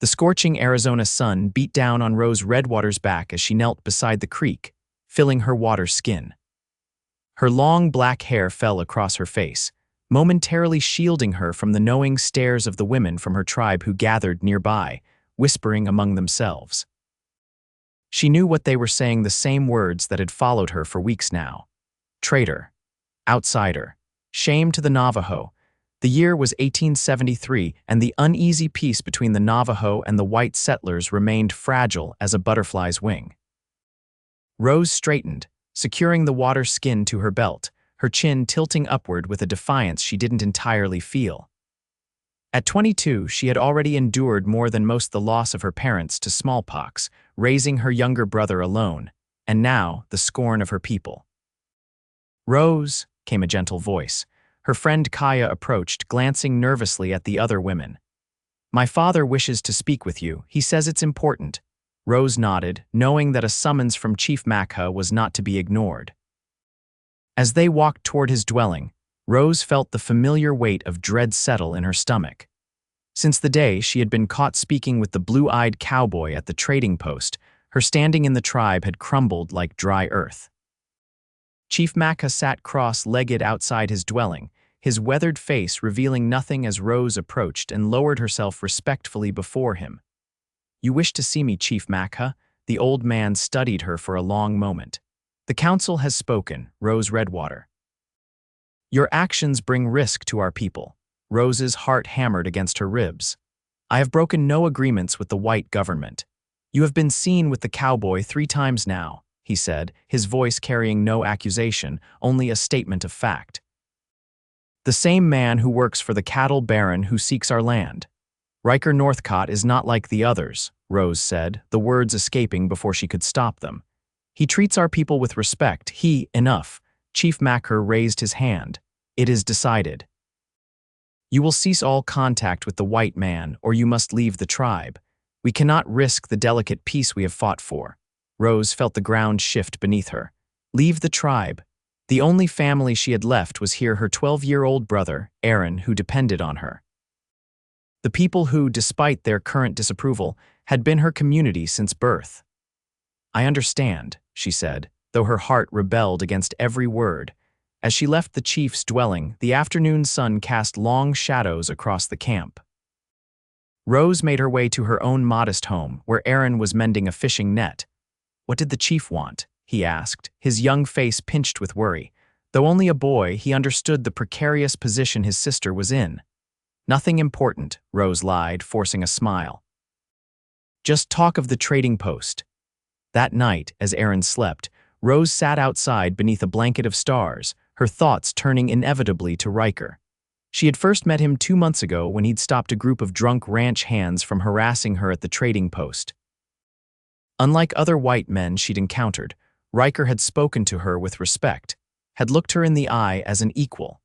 The scorching Arizona sun beat down on Rose Redwater's back as she knelt beside the creek, filling her water skin. Her long black hair fell across her face, momentarily shielding her from the knowing stares of the women from her tribe who gathered nearby, whispering among themselves. She knew what they were saying, the same words that had followed her for weeks now. Traitor. Outsider. Shame to the Navajo. The year was 1873, and the uneasy peace between the Navajo and the white settlers remained fragile as a butterfly's wing. Rose straightened, securing the water skin to her belt, her chin tilting upward with a defiance she didn't entirely feel. At 22, she had already endured more than most: the loss of her parents to smallpox, raising her younger brother alone, and now the scorn of her people. "Rose," came a gentle voice. Her friend Kaya approached, glancing nervously at the other women. "My father wishes to speak with you. He says it's important." Rose nodded, knowing that a summons from Chief Makha was not to be ignored. As they walked toward his dwelling, Rose felt the familiar weight of dread settle in her stomach. Since the day she had been caught speaking with the blue-eyed cowboy at the trading post, her standing in the tribe had crumbled like dry earth. Chief Makha sat cross-legged outside his dwelling, his weathered face revealing nothing as Rose approached and lowered herself respectfully before him. "You wish to see me, Chief Makha?" The old man studied her for a long moment. "The council has spoken, Rose Redwater." "Your actions bring risk to our people." Rose's heart hammered against her ribs. "I have broken no agreements with the white government. You have been seen with the cowboy 3 times now," he said, his voice carrying no accusation, only a statement of fact. "The same man who works for the cattle baron who seeks our land. Ryker Northcott is not like the others," Rose said, the words escaping before she could stop them. "He treats our people with respect. Enough." Chief Makha raised his hand. "It is decided. You will cease all contact with the white man, or you must leave the tribe. We cannot risk the delicate peace we have fought for." Rose felt the ground shift beneath her. Leave the tribe. The only family she had left was here, her 12-year-old brother, Aaron, who depended on her. The people who, despite their current disapproval, had been her community since birth. "I understand," she said, though her heart rebelled against every word. As she left the chief's dwelling, the afternoon sun cast long shadows across the camp. Rose made her way to her own modest home, where Aaron was mending a fishing net. "What did the chief want?" he asked, his young face pinched with worry. Though only a boy, he understood the precarious position his sister was in. "Nothing important," Rose lied, forcing a smile. "Just talk of the trading post." That night, as Aaron slept, Rose sat outside beneath a blanket of stars, her thoughts turning inevitably to Ryker. She had first met him 2 months ago when he'd stopped a group of drunk ranch hands from harassing her at the trading post. Unlike other white men she'd encountered, Ryker had spoken to her with respect, had looked her in the eye as an equal.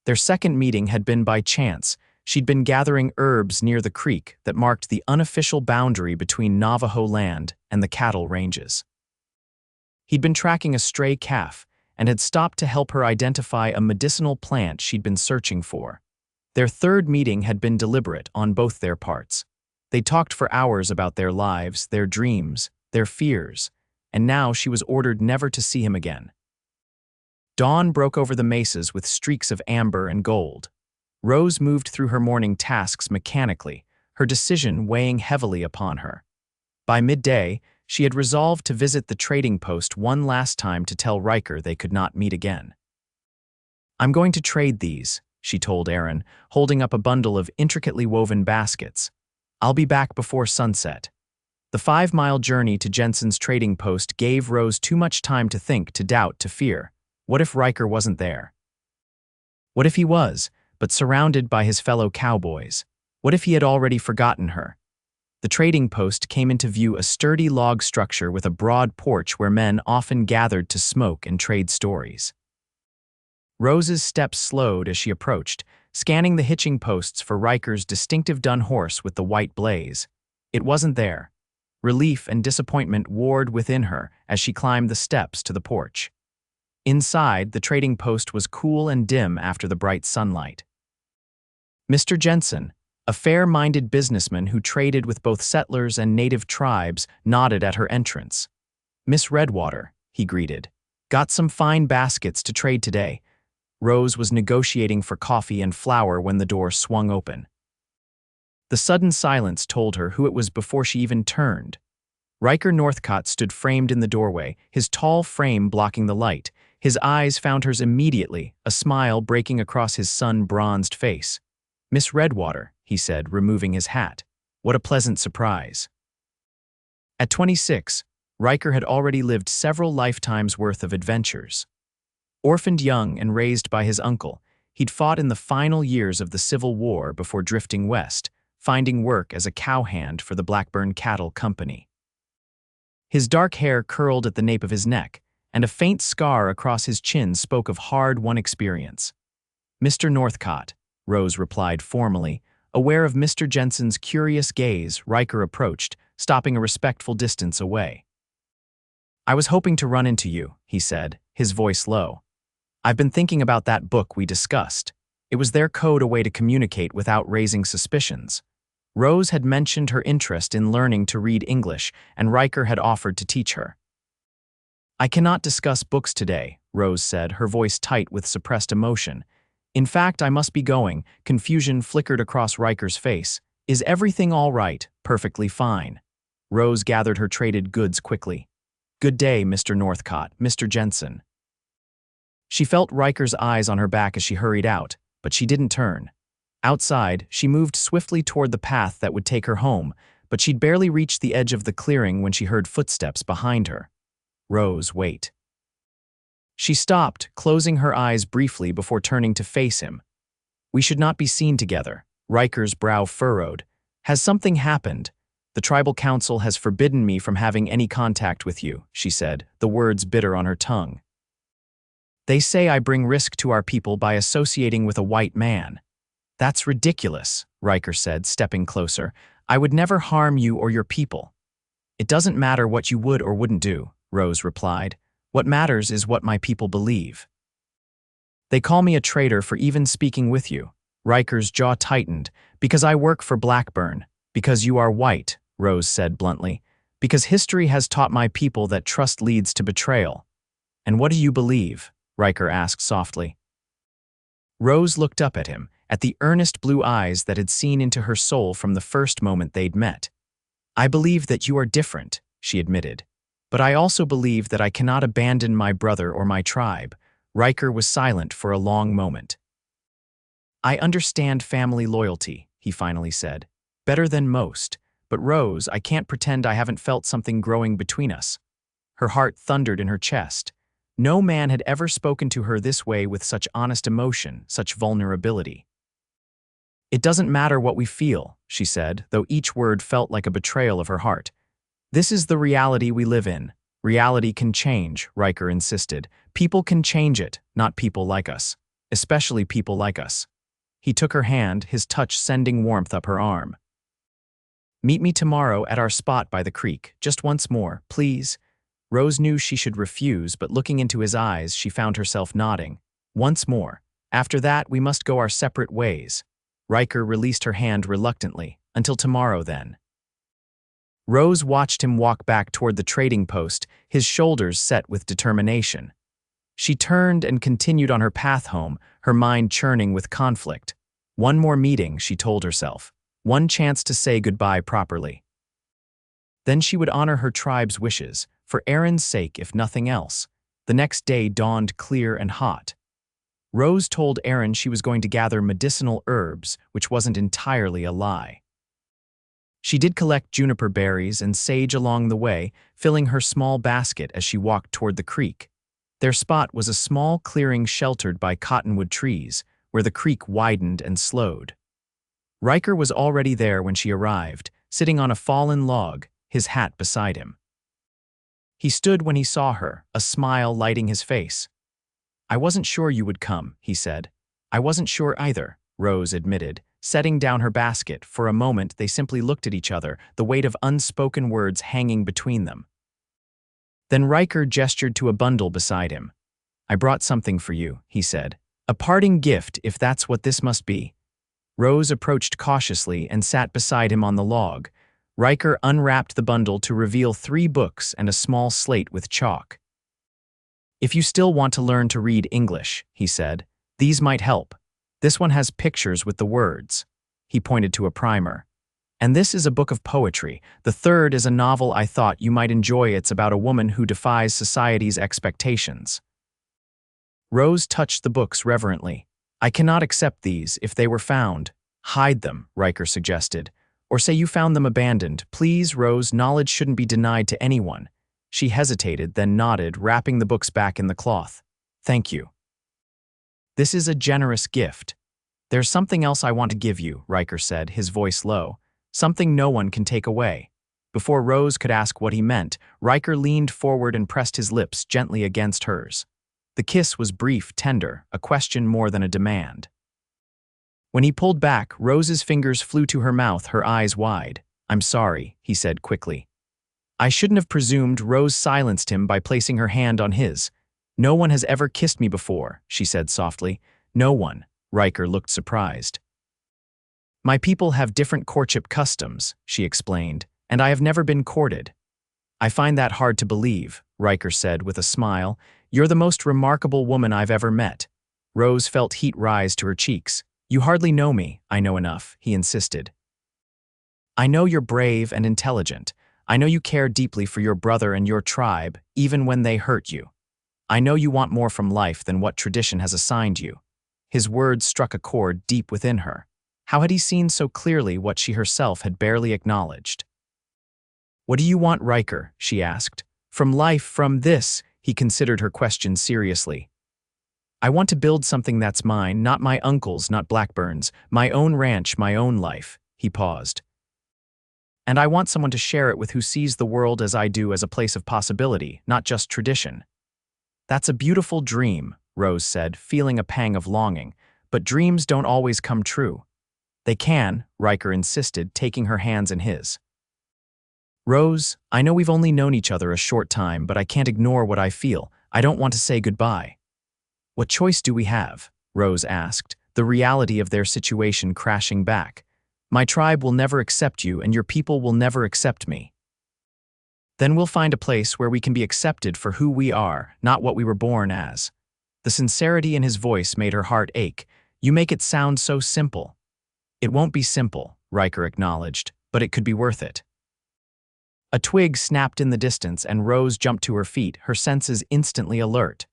Their second meeting had been by chance. She'd been gathering herbs near the creek that marked the unofficial boundary between Navajo land and the cattle ranges. He'd been tracking a stray calf and had stopped to help her identify a medicinal plant she'd been searching for. Their third meeting had been deliberate on both their parts. They talked for hours about their lives, their dreams, their fears, and now she was ordered never to see him again. Dawn broke over the mesas with streaks of amber and gold. Rose moved through her morning tasks mechanically, her decision weighing heavily upon her. By midday, she had resolved to visit the trading post one last time to tell Ryker they could not meet again. "I'm going to trade these," she told Aaron, holding up a bundle of intricately woven baskets. "I'll be back before sunset." The 5-mile journey to Jensen's trading post gave Rose too much time to think, to doubt, to fear. What if Ryker wasn't there? What if he was, but surrounded by his fellow cowboys? What if he had already forgotten her? The trading post came into view, a sturdy log structure with a broad porch where men often gathered to smoke and trade stories. Rose's steps slowed as she approached, scanning the hitching posts for Ryker's distinctive dun horse with the white blaze. It wasn't there. Relief and disappointment warred within her as she climbed the steps to the porch. Inside, the trading post was cool and dim after the bright sunlight. "Mr. Jensen," a A fair-minded businessman who traded with both settlers and native tribes nodded at her entrance. "Miss Redwater," he greeted. "Got some fine baskets to trade today." Rose was negotiating for coffee and flour when the door swung open. The sudden silence told her who it was before she even turned. Ryker Northcott stood framed in the doorway, his tall frame blocking the light. His eyes found hers immediately, a smile breaking across his sun-bronzed face. "Miss Redwater," he said, removing his hat. "What a pleasant surprise." At 26, Ryker had already lived several lifetimes' worth of adventures. Orphaned young and raised by his uncle, he'd fought in the final years of the Civil War before drifting west, finding work as a cowhand for the Blackburn Cattle Company. His dark hair curled at the nape of his neck, and a faint scar across his chin spoke of hard-won experience. "Mr. Northcott," Rose replied formally. Aware of Mr. Jensen's curious gaze, Ryker approached, stopping a respectful distance away. "I was hoping to run into you," he said, his voice low. "I've been thinking about that book we discussed. It was their code a way to communicate without raising suspicions." Rose had mentioned her interest in learning to read English, and Ryker had offered to teach her. "I cannot discuss books today," Rose said, her voice tight with suppressed emotion. "In fact, I must be going." Confusion flickered across Ryker's face. "Is everything all right?" "Perfectly fine." Rose gathered her traded goods quickly. "Good day, Mr. Northcott, Mr. Jensen." She felt Ryker's eyes on her back as she hurried out, but she didn't turn. Outside, she moved swiftly toward the path that would take her home, but she'd barely reached the edge of the clearing when she heard footsteps behind her. "Rose, wait." She stopped, closing her eyes briefly before turning to face him. "We should not be seen together." Ryker's brow furrowed. "Has something happened?" "The tribal council has forbidden me from having any contact with you," she said, the words bitter on her tongue. "They say I bring risk to our people by associating with a white man." "That's ridiculous," Ryker said, stepping closer. "I would never harm you or your people." "It doesn't matter what you would or wouldn't do," Rose replied. "What matters is what my people believe." "They call me a traitor for even speaking with you." Ryker's jaw tightened. "Because I work for Blackburn. Because you are white," Rose said bluntly. "Because history has taught my people that trust leads to betrayal." "And what do you believe?" Ryker asked softly. Rose looked up at him, at the earnest blue eyes that had seen into her soul from the first moment they'd met. "I believe that you are different," she admitted. "But I also believe that I cannot abandon my brother or my tribe." Ryker was silent for a long moment. "I understand family loyalty," he finally said. "Better than most. But Rose, I can't pretend I haven't felt something growing between us." Her heart thundered in her chest. No man had ever spoken to her this way with such honest emotion, such vulnerability. "It doesn't matter what we feel," she said, though each word felt like a betrayal of her heart. "This is the reality we live in." "Reality can change," Ryker insisted. "People can change it, not people like us. Especially people like us." He took her hand, his touch sending warmth up her arm. "Meet me tomorrow at our spot by the creek, just once more, please." Rose knew she should refuse, but looking into his eyes, she found herself nodding. "Once more. After that, we must go our separate ways." Ryker released her hand reluctantly. "Until tomorrow, then." Rose watched him walk back toward the trading post, his shoulders set with determination. She turned and continued on her path home, her mind churning with conflict. One more meeting, she told herself. One chance to say goodbye properly. Then she would honor her tribe's wishes, for Aaron's sake if nothing else. The next day dawned clear and hot. Rose told Aaron she was going to gather medicinal herbs, which wasn't entirely a lie. She did collect juniper berries and sage along the way, filling her small basket as she walked toward the creek. Their spot was a small clearing sheltered by cottonwood trees, where the creek widened and slowed. Ryker was already there when she arrived, sitting on a fallen log, his hat beside him. He stood when he saw her, a smile lighting his face. "I wasn't sure you would come," he said. "I wasn't sure either," Rose admitted, setting down her basket. For a moment they simply looked at each other, the weight of unspoken words hanging between them. Then Ryker gestured to a bundle beside him. "I brought something for you," he said. "A parting gift, if that's what this must be." Rose approached cautiously and sat beside him on the log. Ryker unwrapped the bundle to reveal 3 books and a small slate with chalk. "If you still want to learn to read English," he said, "these might help. This one has pictures with the words." He pointed to a primer. "And this is a book of poetry. The third is a novel I thought you might enjoy. It's about a woman who defies society's expectations." Rose touched the books reverently. "I cannot accept these if they were found." "Hide them," Ryker suggested. "Or say you found them abandoned. Please, Rose, knowledge shouldn't be denied to anyone." She hesitated, then nodded, wrapping the books back in the cloth. "Thank you. This is a generous gift." "There's something else I want to give you," Ryker said, his voice low. "Something no one can take away." Before Rose could ask what he meant, Ryker leaned forward and pressed his lips gently against hers. The kiss was brief, tender, a question more than a demand. When he pulled back, Rose's fingers flew to her mouth, her eyes wide. "I'm sorry," he said quickly. "I shouldn't have presumed." Rose silenced him by placing her hand on his. "No one has ever kissed me before," she said softly. "No one." Ryker looked surprised. "My people have different courtship customs," she explained, "and I have never been courted." "I find that hard to believe," Ryker said with a smile. "You're the most remarkable woman I've ever met." Rose felt heat rise to her cheeks. "You hardly know me." "I know enough," he insisted. "I know you're brave and intelligent. I know you care deeply for your brother and your tribe, even when they hurt you. I know you want more from life than what tradition has assigned you." His words struck a chord deep within her. How had he seen so clearly what she herself had barely acknowledged? "What do you want, Ryker?" she asked. "From life, from this?" He considered her question seriously. "I want to build something that's mine, not my uncle's, not Blackburn's, my own ranch, my own life." He paused. "And I want someone to share it with who sees the world as I do, as a place of possibility, not just tradition." "That's a beautiful dream," Rose said, feeling a pang of longing. "But dreams don't always come true." "They can," Ryker insisted, taking her hands in his. "Rose, I know we've only known each other a short time, but I can't ignore what I feel. I don't want to say goodbye." "What choice do we have?" Rose asked, the reality of their situation crashing back. "My tribe will never accept you, and your people will never accept me." "Then we'll find a place where we can be accepted for who we are, not what we were born as." The sincerity in his voice made her heart ache. "You make it sound so simple." "It won't be simple," Ryker acknowledged, "but it could be worth it." A twig snapped in the distance and Rose jumped to her feet, her senses instantly alert.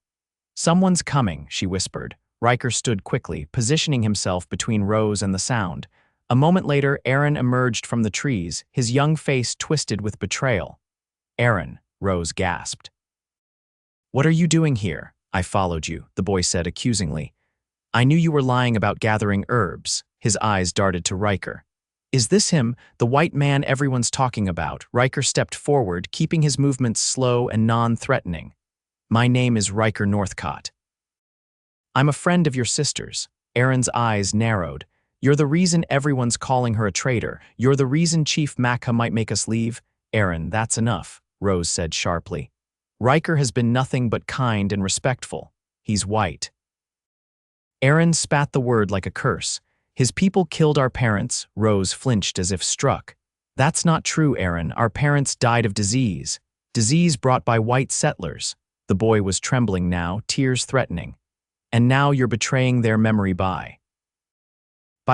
"Someone's coming," she whispered. Ryker stood quickly, positioning himself between Rose and the sound. A moment later, Aaron emerged from the trees, his young face twisted with betrayal. "Aaron," Rose gasped. "What are you doing here?" "I followed you," the boy said accusingly. "I knew you were lying about gathering herbs." His eyes darted to Ryker. "Is this him, the white man everyone's talking about?" Ryker stepped forward, keeping his movements slow and non-threatening. "My name is Ryker Northcott." "I'm a friend of your sister's." Aaron's eyes narrowed. "You're the reason everyone's calling her a traitor. You're the reason Chief Macca might make us leave." "Aaron, that's enough," Rose said sharply. "Ryker has been nothing but kind and respectful. He's white." Aaron spat the word like a curse. "His people killed our parents." Rose flinched as if struck. "That's not true, Aaron. Our parents died of disease. Disease brought by white settlers." The boy was trembling now, tears threatening. "And now you're betraying their memory by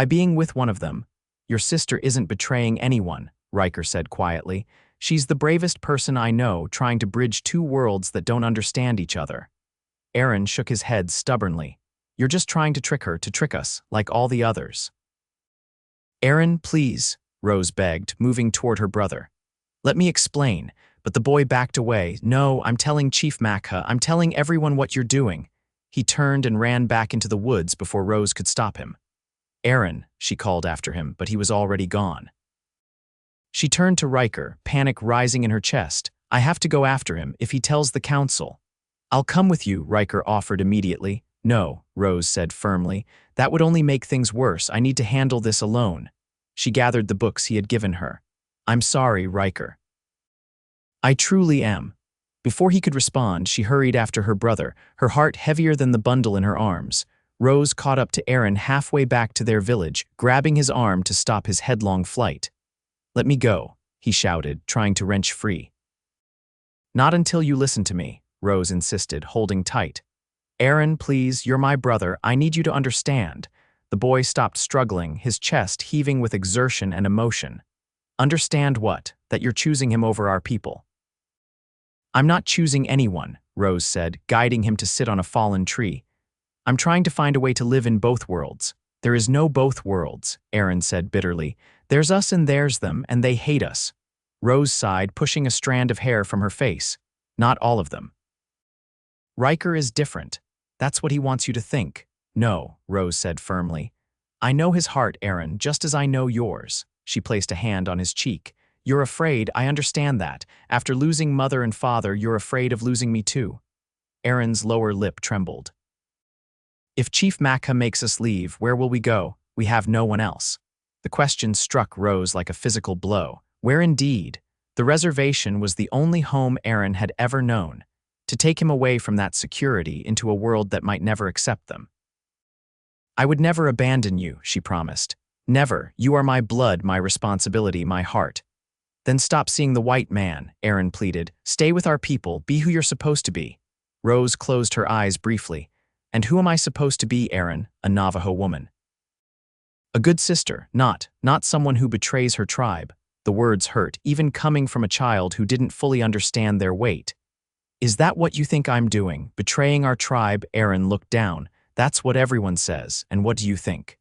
being with one of them." "Your sister isn't betraying anyone," Ryker said quietly. "She's the bravest person I know, trying to bridge 2 worlds that don't understand each other." Aaron shook his head stubbornly. "You're just trying to trick her, to trick us, like all the others." "Aaron, please," Rose begged, moving toward her brother. "Let me explain." But the boy backed away. "No, I'm telling Chief Macca. I'm telling everyone what you're doing." He turned and ran back into the woods before Rose could stop him. "Aaron," she called after him, but he was already gone. She turned to Ryker, panic rising in her chest. "I have to go after him if he tells the council." "I'll come with you," Ryker offered immediately. "No," Rose said firmly. "That would only make things worse. I need to handle this alone." She gathered the books he had given her. "I'm sorry, Ryker." "I truly am." Before he could respond, she hurried after her brother, her heart heavier than the bundle in her arms. Rose caught up to Aaron halfway back to their village, grabbing his arm to stop his headlong flight. "Let me go," he shouted, trying to wrench free. "Not until you listen to me," Rose insisted, holding tight. "Aaron, please, you're my brother. I need you to understand." The boy stopped struggling, his chest heaving with exertion and emotion. "Understand what? That you're choosing him over our people." "I'm not choosing anyone," Rose said, guiding him to sit on a fallen tree. "I'm trying to find a way to live in both worlds." "There is no both worlds," Aaron said bitterly. "There's us and there's them, and they hate us." Rose sighed, pushing a strand of hair from her face. "Not all of them. Ryker is different. That's what he wants you to think." "No," Rose said firmly. "I know his heart, Aaron, just as I know yours." She placed a hand on his cheek. "You're afraid, I understand that. After losing mother and father, you're afraid of losing me too." Aaron's lower lip trembled. "If Chief Macca makes us leave, where will we go? We have no one else." The question struck Rose like a physical blow. Where indeed? The reservation was the only home Aaron had ever known. To take him away from that security into a world that might never accept them. "I would never abandon you," she promised. "Never. You are my blood, my responsibility, my heart." "Then stop seeing the white man," Aaron pleaded. "Stay with our people, be who you're supposed to be." Rose closed her eyes briefly. "And who am I supposed to be, Aaron?" "A Navajo woman. A good sister, not someone who betrays her tribe." The words hurt, even coming from a child who didn't fully understand their weight. "Is that what you think I'm doing, betraying our tribe?" Aaron looked down. "That's what everyone says, and what do you think?"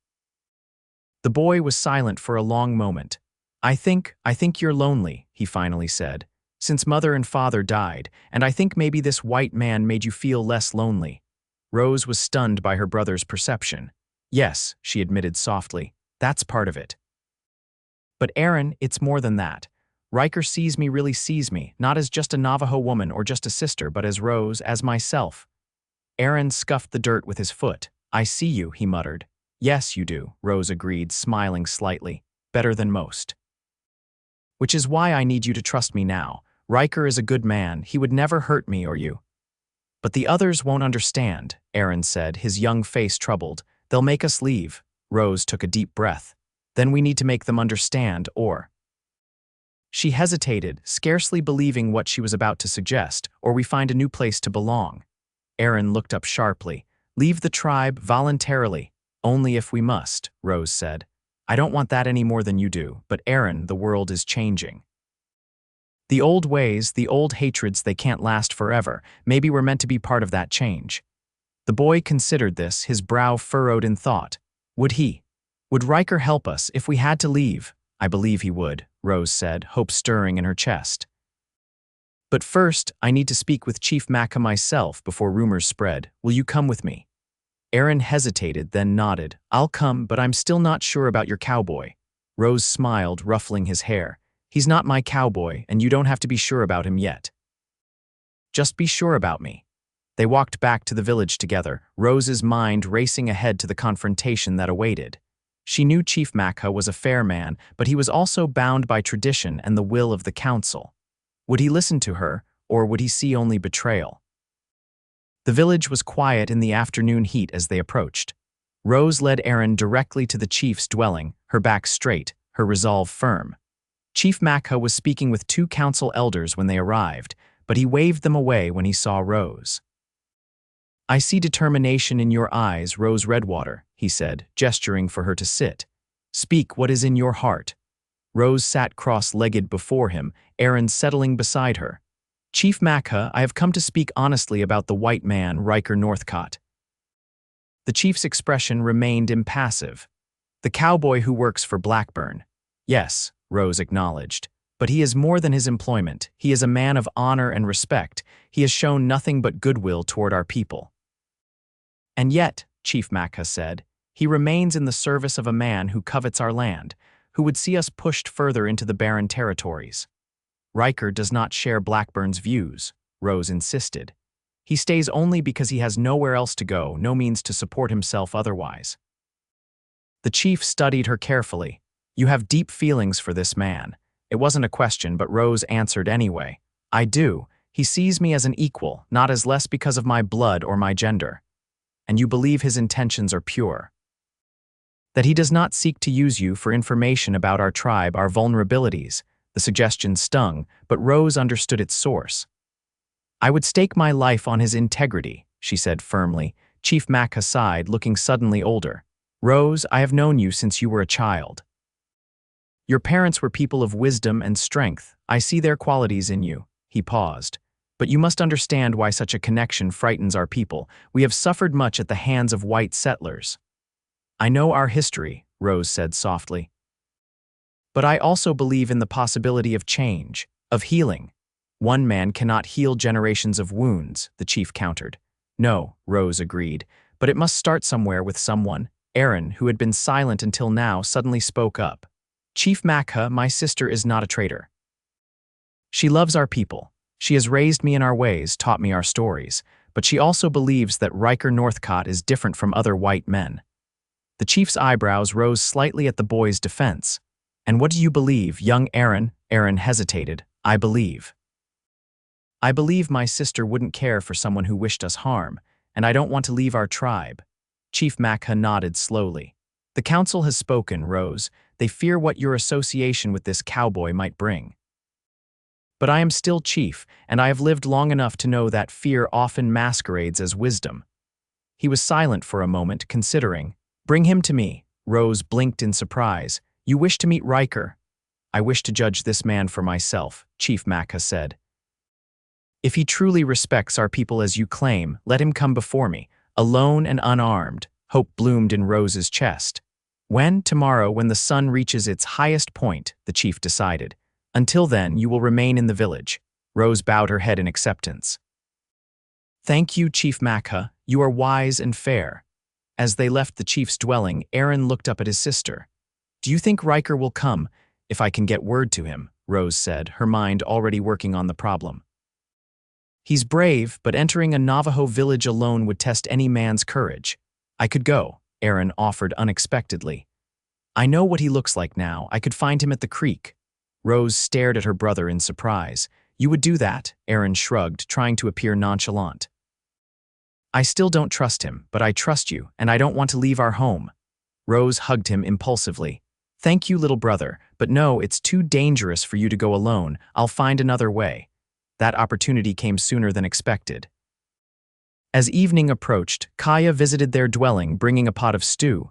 The boy was silent for a long moment. I think you're lonely," he finally said. "Since mother and father died, and I think maybe this white man made you feel less lonely." Rose was stunned by her brother's perception. "Yes," she admitted softly, "that's part of it. But Aaron, it's more than that. Ryker really sees me, not as just a Navajo woman or just a sister, but as Rose, as myself." Aaron scuffed the dirt with his foot. "I see you," he muttered. "Yes, you do," Rose agreed, smiling slightly. "Better than most. Which is why I need you to trust me now. Ryker is a good man. He would never hurt me or you." "But the others won't understand," Aaron said, his young face troubled. "They'll make us leave." Rose took a deep breath. "Then we need to make them understand, or—" She hesitated, scarcely believing what she was about to suggest, "or we find a new place to belong." Aaron looked up sharply. "Leave the tribe voluntarily. Only if we must," Rose said. "I don't want that any more than you do, but Aaron, the world is changing. The old ways, the old hatreds, they can't last forever. Maybe we're meant to be part of that change." The boy considered this, his brow furrowed in thought. Would Ryker help us if we had to leave?" "I believe he would," Rose said, hope stirring in her chest. "But first, I need to speak with Chief Macca myself before rumors spread. Will you come with me?" Aaron hesitated, then nodded. "I'll come, but I'm still not sure about your cowboy." Rose smiled, ruffling his hair. "He's not my cowboy, and you don't have to be sure about him yet. Just be sure about me." They walked back to the village together, Rose's mind racing ahead to the confrontation that awaited. She knew Chief Macca was a fair man, but he was also bound by tradition and the will of the council. Would he listen to her, or would he see only betrayal? The village was quiet in the afternoon heat as they approached. Rose led Aaron directly to the chief's dwelling, her back straight, her resolve firm. Chief Macca was speaking with 2 council elders when they arrived, but he waved them away when he saw Rose. "I see determination in your eyes, Rose Redwater," he said, gesturing for her to sit. "Speak what is in your heart." Rose sat cross-legged before him, Aaron settling beside her. "Chief Macca, I have come to speak honestly about the white man, Ryker Northcott." The chief's expression remained impassive. "The cowboy who works for Blackburn." "Yes," Rose acknowledged. "But he is more than his employment. He is a man of honor and respect. He has shown nothing but goodwill toward our people." "And yet," Chief Macca said, "he remains in the service of a man who covets our land, who would see us pushed further into the barren territories." "Ryker does not share Blackburn's views," Rose insisted. "He stays only because he has nowhere else to go, no means to support himself otherwise." The chief studied her carefully. "You have deep feelings for this man." It wasn't a question, but Rose answered anyway. "I do. He sees me as an equal, not as less because of my blood or my gender." and you believe his intentions are pure. That he does not seek to use you for information about our tribe, our vulnerabilities. The suggestion stung, but Rose understood its source. I would stake my life on his integrity, she said firmly. Chief Macca sighed, looking suddenly older. Rose, I have known you since you were a child. Your parents were people of wisdom and strength. I see their qualities in you. He paused. But you must understand why such a connection frightens our people. We have suffered much at the hands of white settlers. I know our history, Rose said softly. But I also believe in the possibility of change, of healing. One man cannot heal generations of wounds, the chief countered. No, Rose agreed, but it must start somewhere with someone. Aaron, who had been silent until now, suddenly spoke up. Chief Macca, my sister is not a traitor. She loves our people. She has raised me in our ways, taught me our stories, but she also believes that Ryker Northcott is different from other white men. The chief's eyebrows rose slightly at the boy's defense. And what do you believe, young Aaron? Aaron hesitated. I believe my sister wouldn't care for someone who wished us harm, and I don't want to leave our tribe. Chief Macca nodded slowly. The council has spoken, Rose. They fear what your association with this cowboy might bring. But I am still chief, and I have lived long enough to know that fear often masquerades as wisdom. He was silent for a moment, considering. Bring him to me. Rose blinked in surprise. You wish to meet Ryker? I wish to judge this man for myself, Chief Macca said. If he truly respects our people as you claim, let him come before me, alone and unarmed. Hope bloomed in Rose's chest. When? Tomorrow, when the sun reaches its highest point, the chief decided. Until then, you will remain in the village. Rose bowed her head in acceptance. Thank you, Chief Macca. You are wise and fair. As they left the chief's dwelling, Aaron looked up at his sister. Do you think Ryker will come? If I can get word to him, Rose said, her mind already working on the problem. He's brave, but entering a Navajo village alone would test any man's courage. I could go, Aaron offered unexpectedly. I know what he looks like now. I could find him at the creek. Rose stared at her brother in surprise. You would do that? Aaron shrugged, trying to appear nonchalant. I still don't trust him, but I trust you, and I don't want to leave our home. Rose hugged him impulsively. Thank you, little brother, but no, it's too dangerous for you to go alone. I'll find another way. That opportunity came sooner than expected. As evening approached, Kaya visited their dwelling, bringing a pot of stew.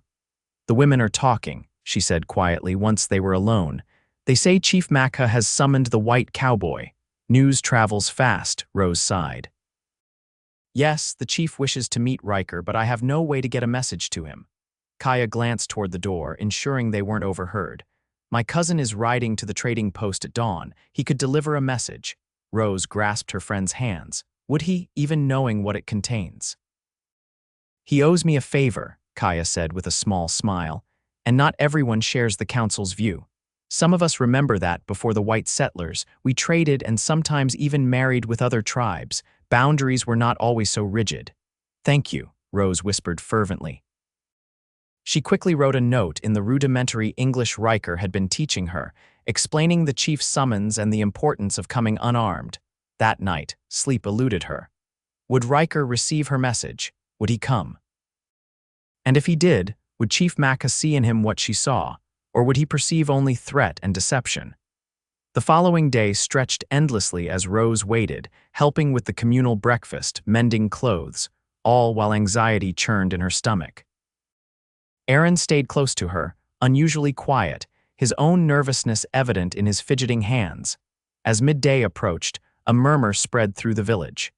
The women are talking, she said quietly once they were alone. They say Chief Macca has summoned the white cowboy. News travels fast, Rose sighed. Yes, the chief wishes to meet Ryker, but I have no way to get a message to him. Kaya glanced toward the door, ensuring they weren't overheard. My cousin is riding to the trading post at dawn. He could deliver a message. Rose grasped her friend's hands. Would he, even knowing what it contains? He owes me a favor, Kaya said with a small smile, and not everyone shares the council's view. Some of us remember that before the white settlers, we traded and sometimes even married with other tribes. Boundaries were not always so rigid. Thank you, Rose whispered fervently. She quickly wrote a note in the rudimentary English Ryker had been teaching her, explaining the chief's summons and the importance of coming unarmed. That night, sleep eluded her. Would Ryker receive her message? Would he come? And if he did, would Chief Macca see in him what she saw, or would he perceive only threat and deception? The following day stretched endlessly as Rose waited, helping with the communal breakfast, mending clothes, all while anxiety churned in her stomach. Aaron stayed close to her, unusually quiet, his own nervousness evident in his fidgeting hands. As midday approached, a murmur spread through the village.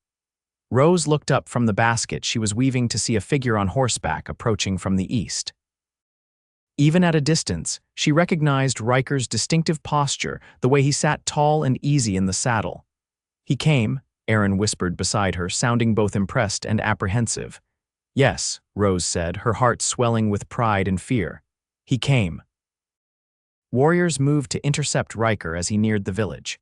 Rose looked up from the basket she was weaving to see a figure on horseback approaching from the east. Even at a distance, she recognized Ryker's distinctive posture, the way he sat tall and easy in the saddle. He came, Aaron whispered beside her, sounding both impressed and apprehensive. Yes, Rose said, her heart swelling with pride and fear. He came. Warriors moved to intercept Ryker as he neared the village.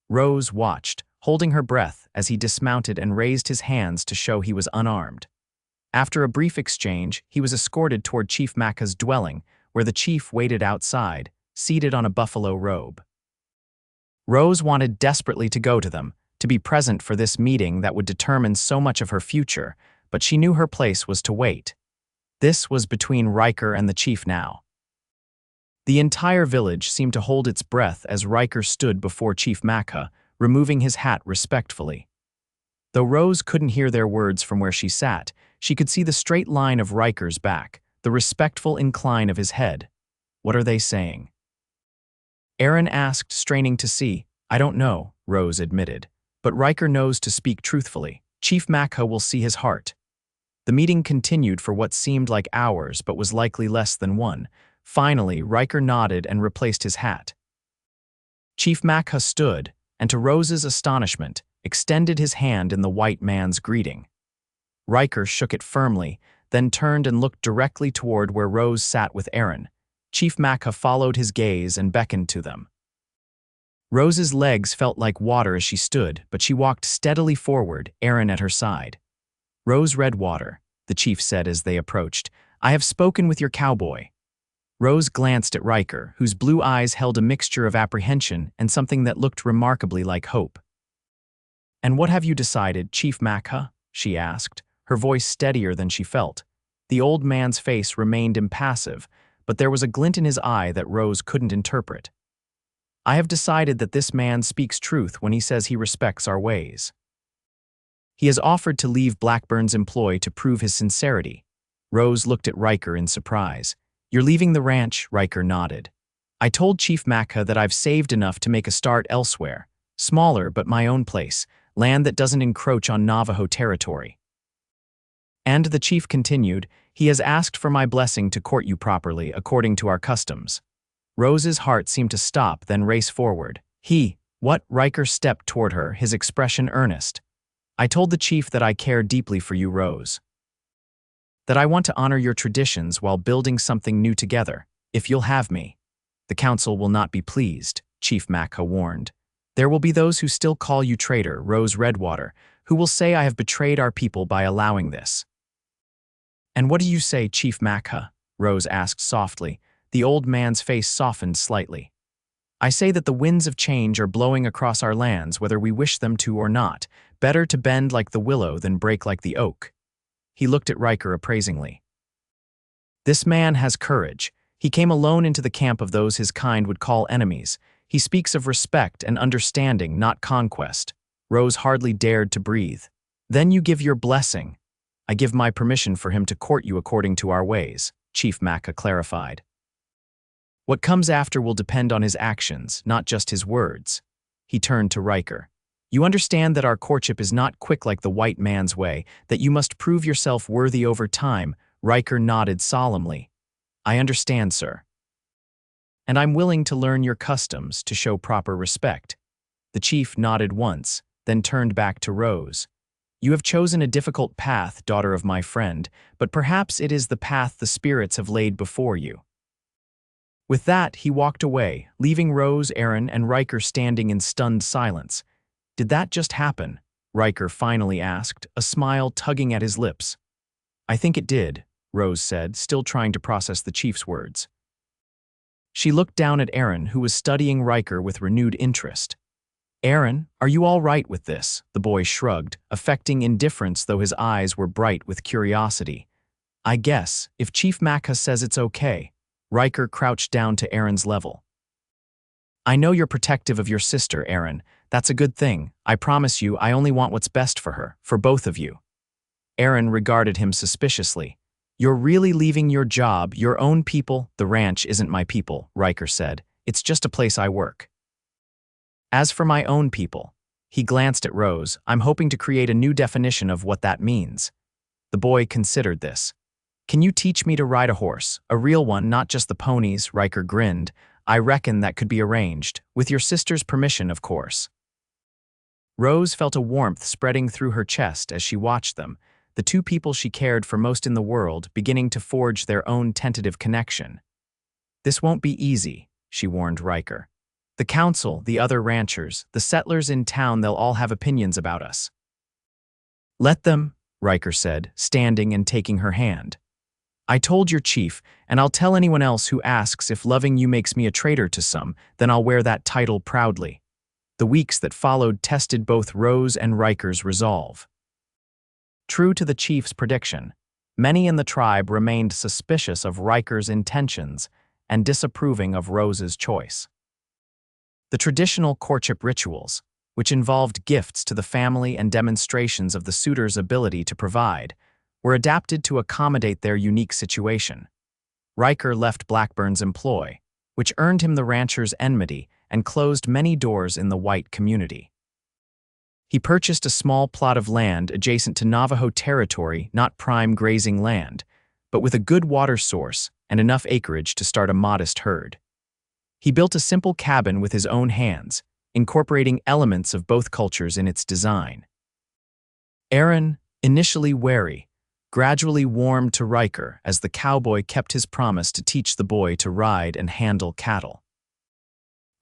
Rose watched, holding her breath as he dismounted and raised his hands to show he was unarmed. After a brief exchange, he was escorted toward Chief Macca's dwelling, where the chief waited outside, seated on a buffalo robe. Rose wanted desperately to go to them, to be present for this meeting that would determine so much of her future, but she knew her place was to wait. This was between Ryker and the chief now. The entire village seemed to hold its breath as Ryker stood before Chief Makha, removing his hat respectfully. Though Rose couldn't hear their words from where she sat, she could see the straight line of Ryker's back, the respectful incline of his head. What are they saying? Aaron asked, straining to see. I don't know, Rose admitted. But Ryker knows to speak truthfully. Chief Makha will see his heart. The meeting continued for what seemed like hours but was likely less than one. Finally, Ryker nodded and replaced his hat. Chief Makha stood, and to Rose's astonishment, extended his hand in the white man's greeting. Ryker shook it firmly, then turned and looked directly toward where Rose sat with Aaron. Chief Makha followed his gaze and beckoned to them. Rose's legs felt like water as she stood, but she walked steadily forward, Aaron at her side. Rose Redwater, the chief said as they approached, I have spoken with your cowboy. Rose glanced at Ryker, whose blue eyes held a mixture of apprehension and something that looked remarkably like hope. And what have you decided, Chief Makha? She asked, her voice steadier than she felt. The old man's face remained impassive, but there was a glint in his eye that Rose couldn't interpret. I have decided that this man speaks truth when he says he respects our ways. He has offered to leave Blackburn's employ to prove his sincerity. Rose looked at Ryker in surprise. You're leaving the ranch, Ryker nodded. I told Chief Makha that I've saved enough to make a start elsewhere. Smaller, but my own place. Land that doesn't encroach on Navajo territory. And the chief continued, he has asked for my blessing to court you properly, according to our customs. Rose's heart seemed to stop, then race forward. What? Ryker stepped toward her, his expression earnest. I told the chief that I care deeply for you, Rose. That I want to honor your traditions while building something new together, if you'll have me. The council will not be pleased, Chief Makha warned. There will be those who still call you traitor, Rose Redwater, who will say I have betrayed our people by allowing this. And what do you say, Chief Makha? Rose asked softly. The old man's face softened slightly. I say that the winds of change are blowing across our lands whether we wish them to or not. Better to bend like the willow than break like the oak. He looked at Ryker appraisingly. This man has courage. He came alone into the camp of those his kind would call enemies. He speaks of respect and understanding, not conquest. Rose hardly dared to breathe. Then you give your blessing. I give my permission for him to court you according to our ways, Chief Makha clarified. What comes after will depend on his actions, not just his words. He turned to Ryker. You understand that our courtship is not quick like the white man's way, that you must prove yourself worthy over time. Ryker nodded solemnly. I understand, sir. And I'm willing to learn your customs to show proper respect. The chief nodded once, then turned back to Rose. You have chosen a difficult path, daughter of my friend, but perhaps it is the path the spirits have laid before you. With that, he walked away, leaving Rose, Aaron, and Ryker standing in stunned silence. Did that just happen? Ryker finally asked, a smile tugging at his lips. I think it did, Rose said, still trying to process the chief's words. She looked down at Aaron, who was studying Ryker with renewed interest. Aaron, are you all right with this? The boy shrugged, affecting indifference though his eyes were bright with curiosity. I guess, if Chief Makha says it's okay. Ryker crouched down to Aaron's level. I know you're protective of your sister, Aaron. That's a good thing. I promise you, I only want what's best for her, for both of you. Aaron regarded him suspiciously. You're really leaving your job, your own people? The ranch isn't my people, Ryker said. It's just a place I work. As for my own people, he glanced at Rose, I'm hoping to create a new definition of what that means. The boy considered this. Can you teach me to ride a horse, a real one, not just the ponies? Ryker grinned. I reckon that could be arranged, with your sister's permission, of course. Rose felt a warmth spreading through her chest as she watched them, the two people she cared for most in the world beginning to forge their own tentative connection. This won't be easy, she warned Ryker. The council, the other ranchers, the settlers in town, they'll all have opinions about us. Let them, Ryker said, standing and taking her hand. I told your chief, and I'll tell anyone else who asks if loving you makes me a traitor to some, then I'll wear that title proudly. The weeks that followed tested both Rose and Ryker's resolve. True to the chief's prediction, many in the tribe remained suspicious of Ryker's intentions and disapproving of Rose's choice. The traditional courtship rituals, which involved gifts to the family and demonstrations of the suitor's ability to provide, were adapted to accommodate their unique situation. Ryker left Blackburn's employ, which earned him the rancher's enmity and closed many doors in the white community. He purchased a small plot of land adjacent to Navajo territory, not prime grazing land, but with a good water source and enough acreage to start a modest herd. He built a simple cabin with his own hands, incorporating elements of both cultures in its design. Aaron, initially wary, gradually warmed to Ryker as the cowboy kept his promise to teach the boy to ride and handle cattle.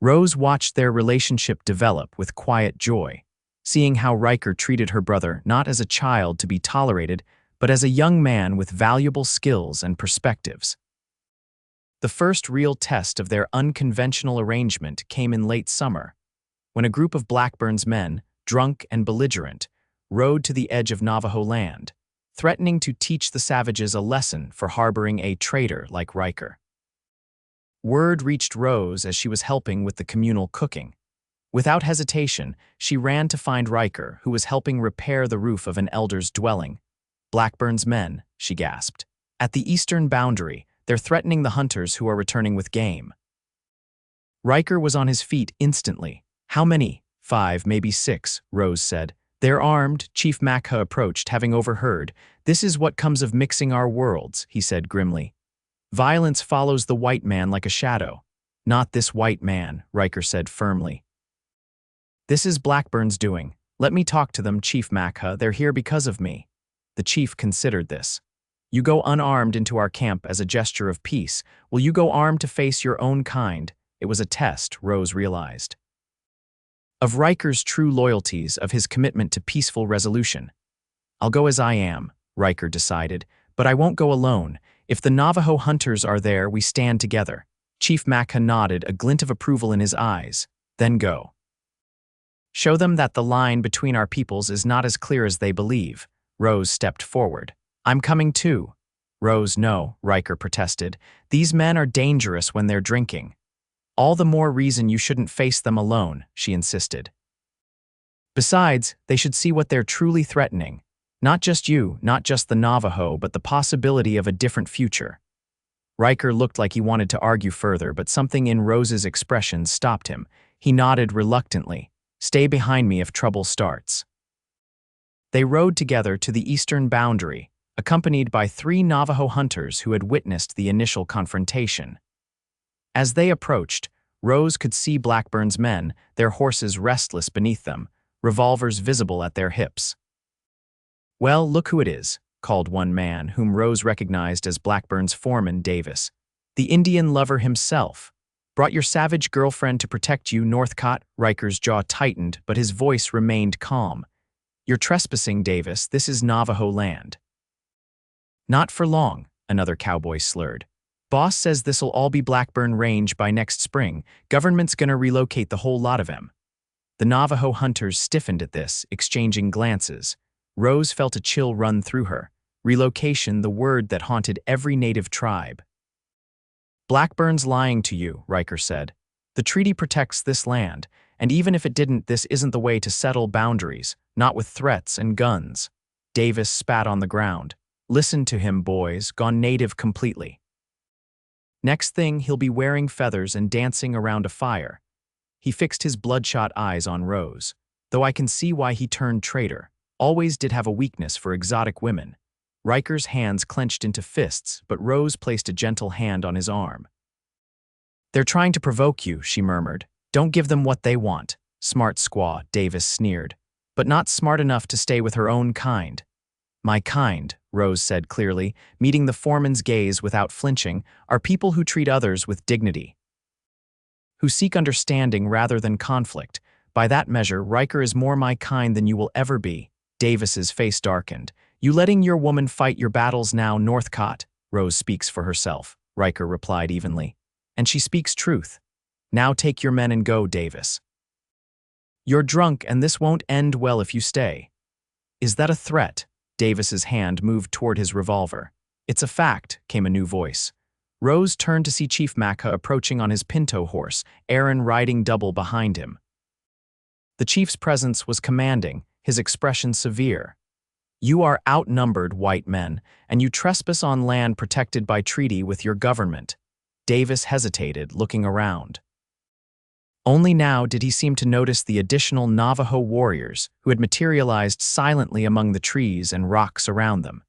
Rose watched their relationship develop with quiet joy, seeing how Ryker treated her brother not as a child to be tolerated, but as a young man with valuable skills and perspectives. The first real test of their unconventional arrangement came in late summer, when a group of Blackburn's men, drunk and belligerent, rode to the edge of Navajo land, threatening to teach the savages a lesson for harboring a traitor like Ryker. Word reached Rose as she was helping with the communal cooking. Without hesitation, she ran to find Ryker, who was helping repair the roof of an elder's dwelling. "Blackburn's men," she gasped. "At the eastern boundary, they're threatening the hunters who are returning with game." Ryker was on his feet instantly. "How many?" "5, maybe 6, Rose said. "They're armed." Chief Makha approached, having overheard. "This is what comes of mixing our worlds," he said grimly. "Violence follows the white man like a shadow." "Not this white man," Ryker said firmly. "This is Blackburn's doing. Let me talk to them, Chief Makha. They're here because of me." The chief considered this. "You go unarmed into our camp as a gesture of peace. Will you go armed to face your own kind?" It was a test, Rose realized. Of Ryker's true loyalties, of his commitment to peaceful resolution. "I'll go as I am," Ryker decided, "but I won't go alone. If the Navajo hunters are there, we stand together." Chief Makha nodded, a glint of approval in his eyes. "Then go. Show them that the line between our peoples is not as clear as they believe." Rose stepped forward. "I'm coming too." "Rose, no," Ryker protested. "These men are dangerous when they're drinking." "All the more reason you shouldn't face them alone," she insisted. "Besides, they should see what they're truly threatening. Not just you, not just the Navajo, but the possibility of a different future." Ryker looked like he wanted to argue further, but something in Rose's expression stopped him. He nodded reluctantly. "Stay behind me if trouble starts." They rode together to the eastern boundary, accompanied by 3 Navajo hunters who had witnessed the initial confrontation. As they approached, Rose could see Blackburn's men, their horses restless beneath them, revolvers visible at their hips. "Well, look who it is," called one man, whom Rose recognized as Blackburn's foreman, Davis. "The Indian lover himself. Brought your savage girlfriend to protect you, Northcott." Ryker's jaw tightened, but his voice remained calm. "You're trespassing, Davis. This is Navajo land." "Not for long," another cowboy slurred. "Boss says this'll all be Blackburn Range by next spring. Government's gonna relocate the whole lot of 'em." The Navajo hunters stiffened at this, exchanging glances. Rose felt a chill run through her. Relocation, the word that haunted every native tribe. "Blackburn's lying to you," Ryker said. "The treaty protects this land, and even if it didn't, this isn't the way to settle boundaries, not with threats and guns." Davis spat on the ground. "Listen to him, boys, gone native completely. Next thing, he'll be wearing feathers and dancing around a fire." He fixed his bloodshot eyes on Rose. "Though I can see why he turned traitor. Always did have a weakness for exotic women." Ryker's hands clenched into fists, but Rose placed a gentle hand on his arm. "They're trying to provoke you," she murmured. "Don't give them what they want." "Smart squaw," Davis sneered. "But not smart enough to stay with her own kind." "My kind," Rose said clearly, meeting the foreman's gaze without flinching, "are people who treat others with dignity, who seek understanding rather than conflict. By that measure, Ryker is more my kind than you will ever be." Davis's face darkened. "You letting your woman fight your battles now, Northcott?" "Rose speaks for herself," Ryker replied evenly. "And she speaks truth. Now take your men and go, Davis. You're drunk and this won't end well if you stay." "Is that a threat?" Davis's hand moved toward his revolver. "It's a fact," came a new voice. Rose turned to see Chief Macca approaching on his pinto horse, Aaron riding double behind him. The chief's presence was commanding, his expression severe. "You are outnumbered, white men, and you trespass on land protected by treaty with your government." Davis hesitated, looking around. Only now did he seem to notice the additional Navajo warriors who had materialized silently among the trees and rocks around them.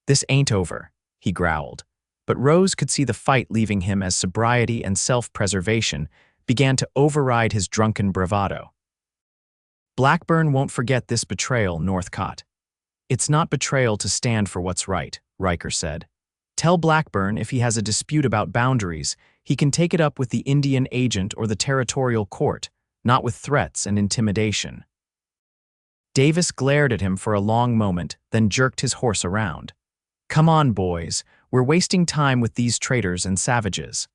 "This ain't over," he growled, but Rose could see the fight leaving him as sobriety and self-preservation began to override his drunken bravado. "Blackburn won't forget this betrayal, Northcott." "It's not betrayal to stand for what's right," Ryker said. "Tell Blackburn if he has a dispute about boundaries, he can take it up with the Indian agent or the territorial court, not with threats and intimidation." Davis glared at him for a long moment, then jerked his horse around. "Come on, boys, we're wasting time with these traitors and savages."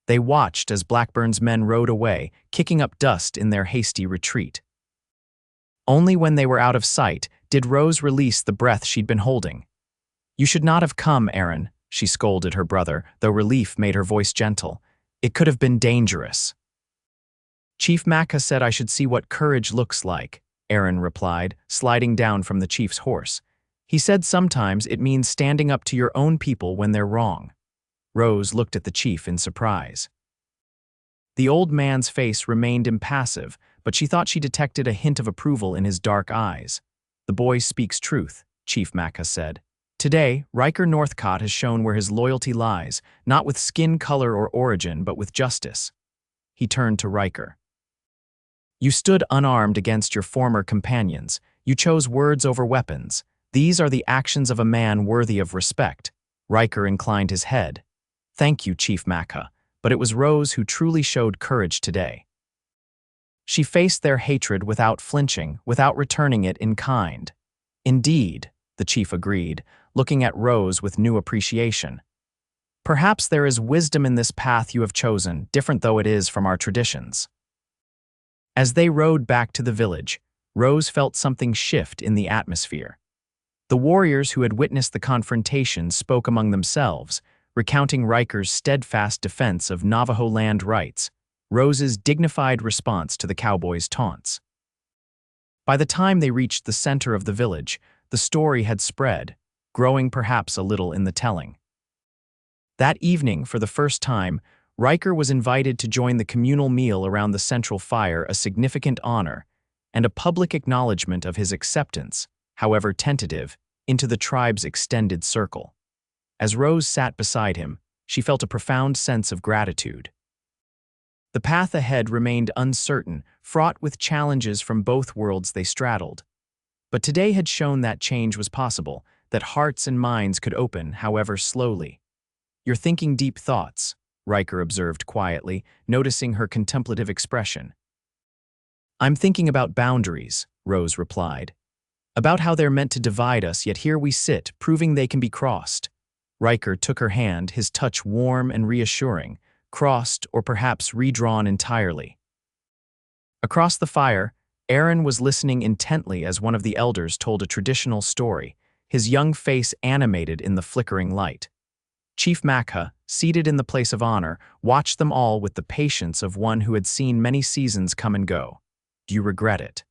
They watched as Blackburn's men rode away, kicking up dust in their hasty retreat. Only when they were out of sight did Rose release the breath she'd been holding. "You should not have come, Aaron," she scolded her brother, though relief made her voice gentle. "It could have been dangerous." "Chief Macca said I should see what courage looks like," Aaron replied, sliding down from the chief's horse. "He said sometimes it means standing up to your own people when they're wrong." Rose looked at the chief in surprise. The old man's face remained impassive, but she thought she detected a hint of approval in his dark eyes. "The boy speaks truth," Chief Macca said. "Today, Ryker Northcott has shown where his loyalty lies, not with skin color or origin, but with justice." He turned to Ryker. "You stood unarmed against your former companions. You chose words over weapons. These are the actions of a man worthy of respect." Ryker inclined his head. "Thank you, Chief Macca, but it was Rose who truly showed courage today." She faced their hatred without flinching, without returning it in kind. "Indeed," the chief agreed, looking at Rose with new appreciation. "Perhaps there is wisdom in this path you have chosen, different though it is from our traditions." As they rode back to the village, Rose felt something shift in the atmosphere. The warriors who had witnessed the confrontation spoke among themselves, recounting Ryker's steadfast defense of Navajo land rights, Rose's dignified response to the cowboys' taunts. By the time they reached the center of the village, the story had spread, growing perhaps a little in the telling. That evening, for the first time, Ryker was invited to join the communal meal around the central fire, a significant honor, and a public acknowledgement of his acceptance, however tentative, into the tribe's extended circle. As Rose sat beside him, she felt a profound sense of gratitude. The path ahead remained uncertain, fraught with challenges from both worlds they straddled. But today had shown that change was possible, that hearts and minds could open, however slowly. "You're thinking deep thoughts," Ryker observed quietly, noticing her contemplative expression. "I'm thinking about boundaries," Rose replied. "About how they're meant to divide us, yet here we sit, proving they can be crossed." Ryker took her hand, his touch warm and reassuring, crossed or perhaps redrawn entirely. Across the fire, Aaron was listening intently as one of the elders told a traditional story, his young face animated in the flickering light. Chief Macca, seated in the place of honor, watched them all with the patience of one who had seen many seasons come and go. "Do you regret it?"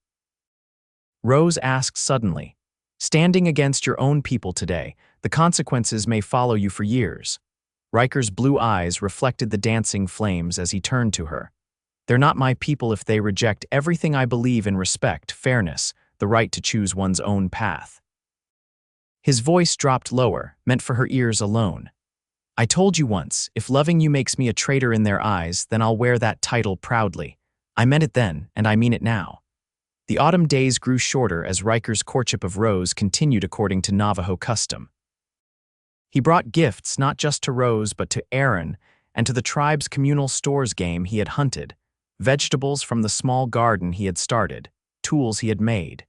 Rose asked suddenly. "Standing against your own people today, the consequences may follow you for years." Ryker's blue eyes reflected the dancing flames as he turned to her. "They're not my people if they reject everything I believe in: respect, fairness, the right to choose one's own path." His voice dropped lower, meant for her ears alone. "I told you once, if loving you makes me a traitor in their eyes, then I'll wear that title proudly. I meant it then, and I mean it now." The autumn days grew shorter as Ryker's courtship of Rose continued according to Navajo custom. He brought gifts not just to Rose but to Aaron and to the tribe's communal stores game he had hunted, vegetables from the small garden he had started, tools he had made.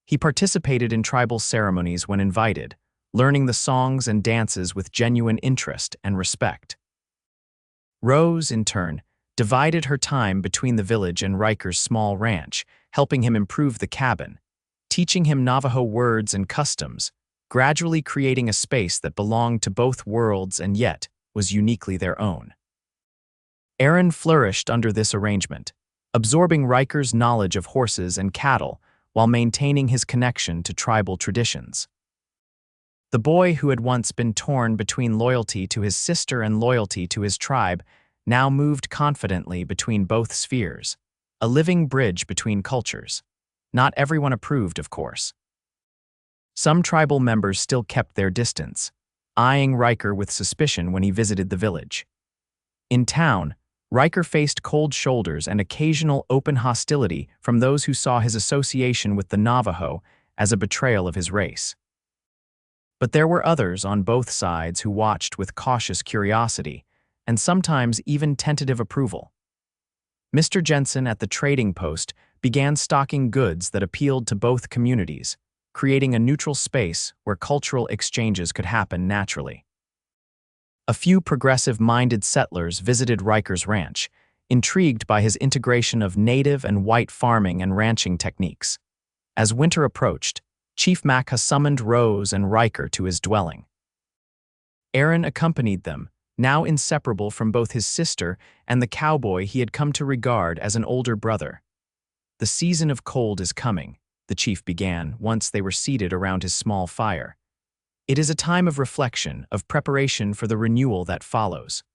He participated in tribal ceremonies when invited, learning the songs and dances with genuine interest and respect. Rose, in turn, divided her time between the village and Ryker's small ranch, helping him improve the cabin, teaching him Navajo words and customs, gradually creating a space that belonged to both worlds and yet was uniquely their own. Aaron flourished under this arrangement, absorbing Ryker's knowledge of horses and cattle while maintaining his connection to tribal traditions. The boy who had once been torn between loyalty to his sister and loyalty to his tribe now moved confidently between both spheres, a living bridge between cultures. Not everyone approved, of course. Some tribal members still kept their distance, eyeing Ryker with suspicion when he visited the village. In town, Ryker faced cold shoulders and occasional open hostility from those who saw his association with the Navajo as a betrayal of his race. But there were others on both sides who watched with cautious curiosity and sometimes even tentative approval. Mr. Jensen at the trading post began stocking goods that appealed to both communities, creating a neutral space where cultural exchanges could happen naturally. A few progressive-minded settlers visited Ryker's ranch, intrigued by his integration of native and white farming and ranching techniques. As winter approached, Chief Macca summoned Rose and Ryker to his dwelling. Aaron accompanied them, now inseparable from both his sister and the cowboy he had come to regard as an older brother. "The season of cold is coming," the chief began once they were seated around his small fire. "It is a time of reflection, of preparation for the renewal that follows.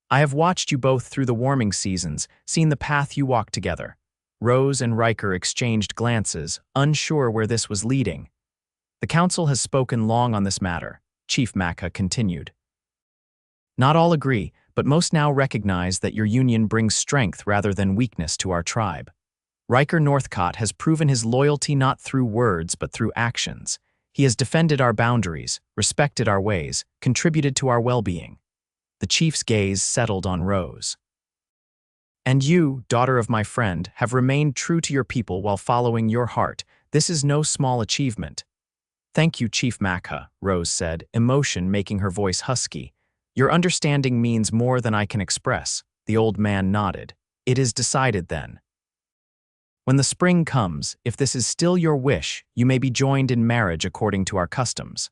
I have watched you both through the warming seasons, seen the path you walked together." Rose and Ryker exchanged glances, unsure where this was leading. "The council has spoken long on this matter," Chief Macca continued. "Not all agree, but most now recognize that your union brings strength rather than weakness to our tribe. Ryker Northcott has proven his loyalty not through words but through actions. He has defended our boundaries, respected our ways, contributed to our well-being." The chief's gaze settled on Rose. "And you, daughter of my friend, have remained true to your people while following your heart. This is no small achievement." "Thank you, Chief Macca," Rose said, emotion making her voice husky. "Your understanding means more than I can express." The old man nodded. "It is decided then. When the spring comes, if this is still your wish, you may be joined in marriage according to our customs."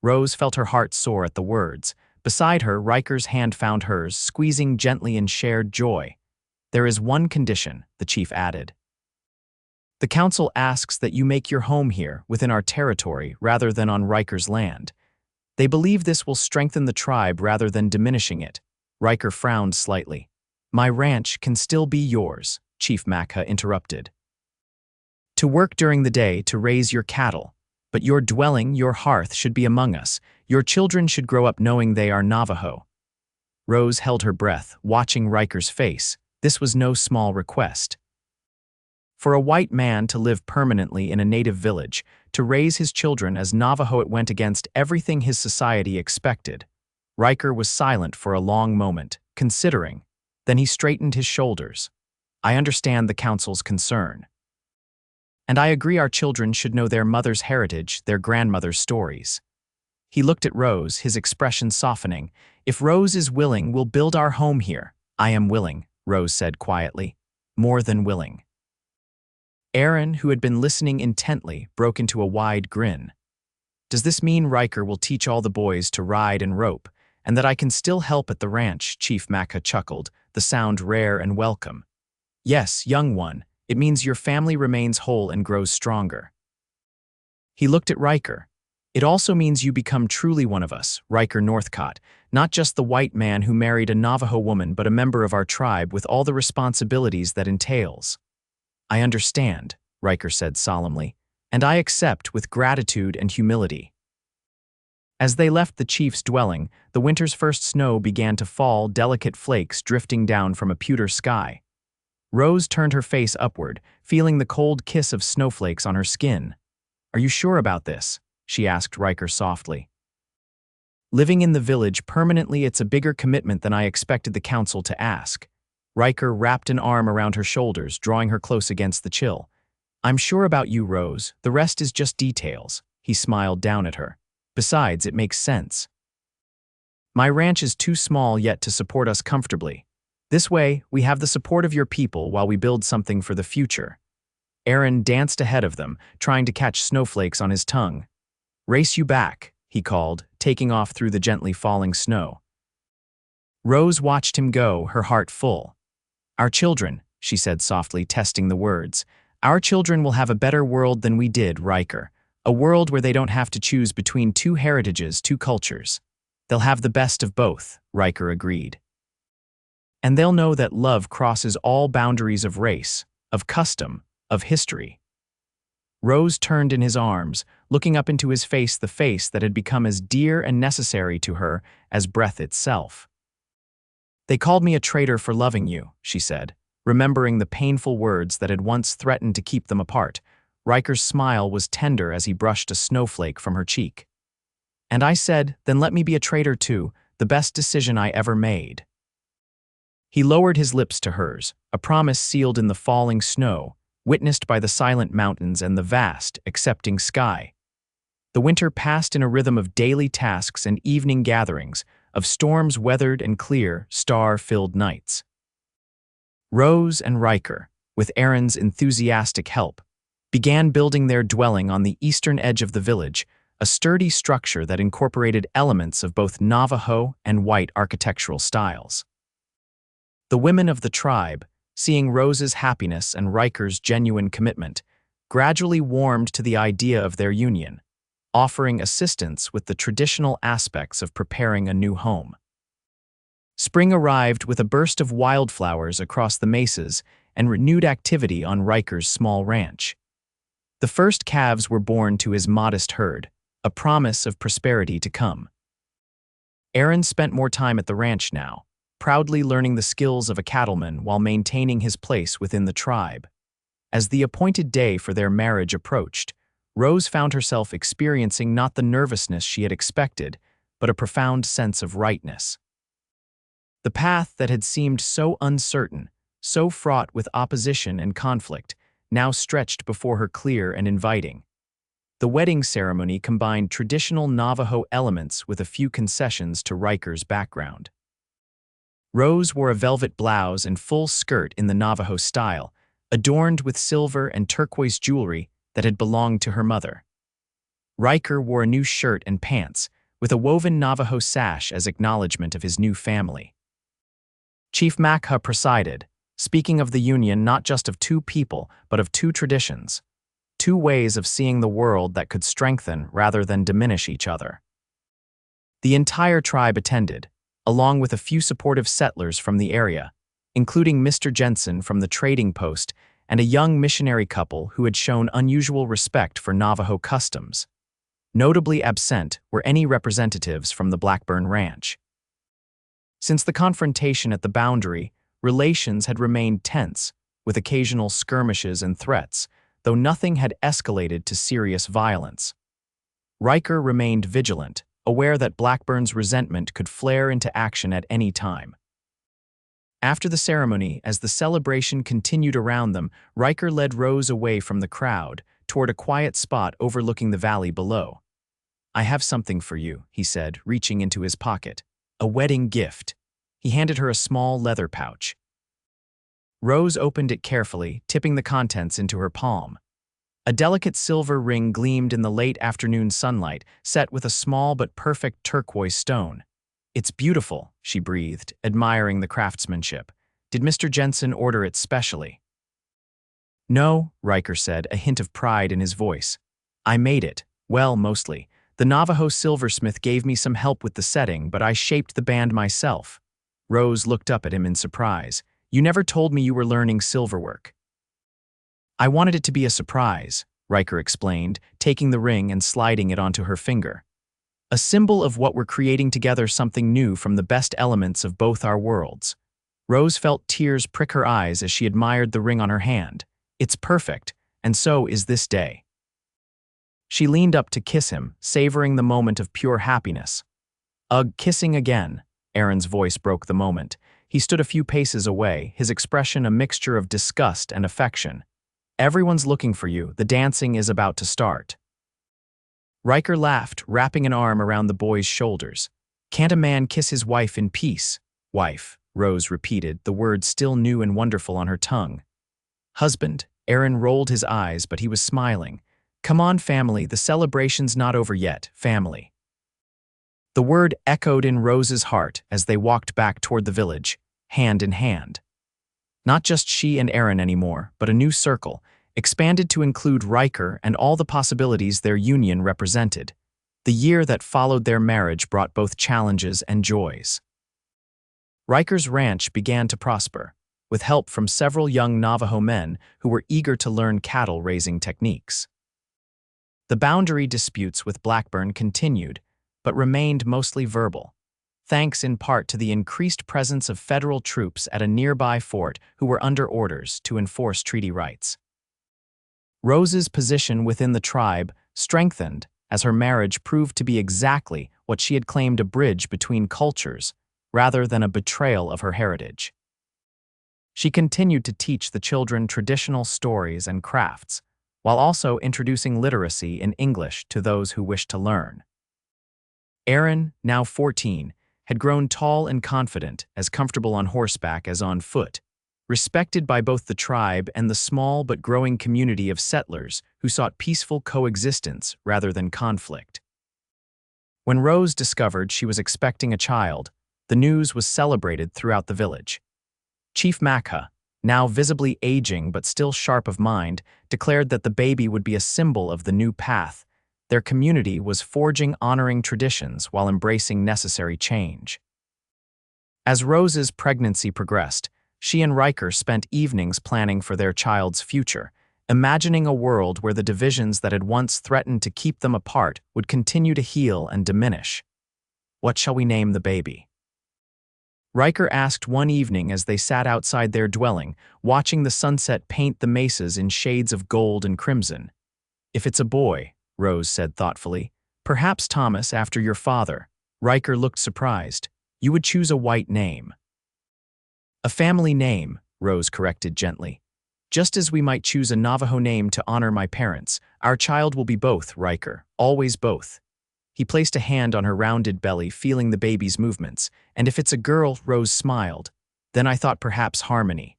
Rose felt her heart soar at the words. Beside her, Ryker's hand found hers, squeezing gently in shared joy. "There is one condition," the chief added. "The council asks that you make your home here, within our territory, rather than on Ryker's land. They believe this will strengthen the tribe rather than diminishing it." Ryker frowned slightly. "My ranch can still be yours," Chief Macca interrupted. "To work during the day to raise your cattle, but your dwelling, your hearth should be among us. Your children should grow up knowing they are Navajo." Rose held her breath, watching Ryker's face. This was no small request. For a white man to live permanently in a native village, to raise his children as Navajo, it went against everything his society expected. Ryker was silent for a long moment, considering. Then he straightened his shoulders. "I understand the council's concern. And I agree our children should know their mother's heritage, their grandmother's stories." He looked at Rose, his expression softening. "If Rose is willing, we'll build our home here." "I am willing," Rose said quietly. "More than willing." Aaron, who had been listening intently, broke into a wide grin. "Does this mean Ryker will teach all the boys to ride and rope, and that I can still help at the ranch?" Chief Macca chuckled, the sound rare and welcome. "Yes, young one, it means your family remains whole and grows stronger." He looked at Ryker. "It also means you become truly one of us, Ryker Northcott, not just the white man who married a Navajo woman but a member of our tribe with all the responsibilities that entails." "I understand," Ryker said solemnly, "and I accept with gratitude and humility." As they left the chief's dwelling, the winter's first snow began to fall, delicate flakes drifting down from a pewter sky. Rose turned her face upward, feeling the cold kiss of snowflakes on her skin. "Are you sure about this?" she asked Ryker softly. "Living in the village permanently, it's a bigger commitment than I expected the council to ask." Ryker wrapped an arm around her shoulders, drawing her close against the chill. "I'm sure about you, Rose. The rest is just details." He smiled down at her. "Besides, it makes sense. My ranch is too small yet to support us comfortably. This way, we have the support of your people while we build something for the future." Aaron danced ahead of them, trying to catch snowflakes on his tongue. "Race you back," he called, taking off through the gently falling snow. Rose watched him go, her heart full. "Our children," she said softly, testing the words. "Our children will have a better world than we did, Ryker. A world where they don't have to choose between two heritages, two cultures. They'll have the best of both," Ryker agreed. "And they'll know that love crosses all boundaries of race, of custom, of history." Rose turned in his arms, looking up into his face, the face that had become as dear and necessary to her as breath itself. "They called me a traitor for loving you," she said, remembering the painful words that had once threatened to keep them apart. Ryker's smile was tender as he brushed a snowflake from her cheek. "And I said, then let me be a traitor too, the best decision I ever made." He lowered his lips to hers, a promise sealed in the falling snow, witnessed by the silent mountains and the vast, accepting sky. The winter passed in a rhythm of daily tasks and evening gatherings, of storms weathered and clear, star-filled nights. Rose and Ryker, with Aaron's enthusiastic help, began building their dwelling on the eastern edge of the village, a sturdy structure that incorporated elements of both Navajo and white architectural styles. The women of the tribe, seeing Rose's happiness and Ryker's genuine commitment, gradually warmed to the idea of their union, offering assistance with the traditional aspects of preparing a new home. Spring arrived with a burst of wildflowers across the mesas and renewed activity on Ryker's small ranch. The first calves were born to his modest herd, a promise of prosperity to come. Aaron spent more time at the ranch now, proudly learning the skills of a cattleman while maintaining his place within the tribe. As the appointed day for their marriage approached, Rose found herself experiencing not the nervousness she had expected, but a profound sense of rightness. The path that had seemed so uncertain, so fraught with opposition and conflict, now stretched before her clear and inviting. The wedding ceremony combined traditional Navajo elements with a few concessions to Ryker's background. Rose wore a velvet blouse and full skirt in the Navajo style, adorned with silver and turquoise jewelry that had belonged to her mother. Ryker wore a new shirt and pants, with a woven Navajo sash as acknowledgement of his new family. Chief Makha presided, speaking of the union not just of two people, but of two traditions, two ways of seeing the world that could strengthen rather than diminish each other. The entire tribe attended, along with a few supportive settlers from the area, including Mr. Jensen from the trading post and a young missionary couple who had shown unusual respect for Navajo customs. Notably absent were any representatives from the Blackburn Ranch. Since the confrontation at the boundary, relations had remained tense, with occasional skirmishes and threats, though nothing had escalated to serious violence. Ryker remained vigilant, aware that Blackburn's resentment could flare into action at any time. After the ceremony, as the celebration continued around them, Ryker led Rose away from the crowd, toward a quiet spot overlooking the valley below. "I have something for you," he said, reaching into his pocket. "A wedding gift." He handed her a small leather pouch. Rose opened it carefully, tipping the contents into her palm. A delicate silver ring gleamed in the late afternoon sunlight, set with a small but perfect turquoise stone. "It's beautiful," she breathed, admiring the craftsmanship. "Did Mr. Jensen order it specially?" "No," Ryker said, a hint of pride in his voice. "I made it. Well, mostly. The Navajo silversmith gave me some help with the setting, but I shaped the band myself." Rose looked up at him in surprise. "You never told me you were learning silverwork." "I wanted it to be a surprise," Ryker explained, taking the ring and sliding it onto her finger. "A symbol of what we're creating together, something new from the best elements of both our worlds." Rose felt tears prick her eyes as she admired the ring on her hand. "It's perfect, and so is this day." She leaned up to kiss him, savoring the moment of pure happiness. "Ugh, kissing again." Aaron's voice broke the moment. He stood a few paces away, his expression a mixture of disgust and affection. "Everyone's looking for you. The dancing is about to start." Ryker laughed, wrapping an arm around the boy's shoulders. "Can't a man kiss his wife in peace?" "Wife," Rose repeated, the word still new and wonderful on her tongue. "Husband," Aaron rolled his eyes, but he was smiling. Come on, family, the celebration's not over yet, family. The word echoed in Rose's heart as they walked back toward the village, hand in hand. Not just she and Aaron anymore, but a new circle, expanded to include Ryker and all the possibilities their union represented. The year that followed their marriage brought both challenges and joys. Ryker's ranch began to prosper, with help from several young Navajo men who were eager to learn cattle-raising techniques. The boundary disputes with Blackburn continued, but remained mostly verbal, thanks in part to the increased presence of federal troops at a nearby fort who were under orders to enforce treaty rights. Rose's position within the tribe strengthened as her marriage proved to be exactly what she had claimed, a bridge between cultures, rather than a betrayal of her heritage. She continued to teach the children traditional stories and crafts, while also introducing literacy in English to those who wished to learn. Aaron, now 14, had grown tall and confident, as comfortable on horseback as on foot, respected by both the tribe and the small but growing community of settlers who sought peaceful coexistence rather than conflict. When Rose discovered she was expecting a child, the news was celebrated throughout the village. Chief Makha, now visibly aging but still sharp of mind, declared that the baby would be a symbol of the new path. Their community was forging honoring traditions while embracing necessary change. As Rose's pregnancy progressed, she and Ryker spent evenings planning for their child's future, imagining a world where the divisions that had once threatened to keep them apart would continue to heal and diminish. What shall we name the baby? Ryker asked one evening as they sat outside their dwelling, watching the sunset paint the mesas in shades of gold and crimson. If it's a boy, Rose said thoughtfully, perhaps Thomas after your father. Ryker looked surprised. You would choose a white name. A family name, Rose corrected gently. Just as we might choose a Navajo name to honor my parents, our child will be both, Ryker, always both. He placed a hand on her rounded belly, feeling the baby's movements, and if it's a girl, Rose smiled. Then I thought perhaps Harmony.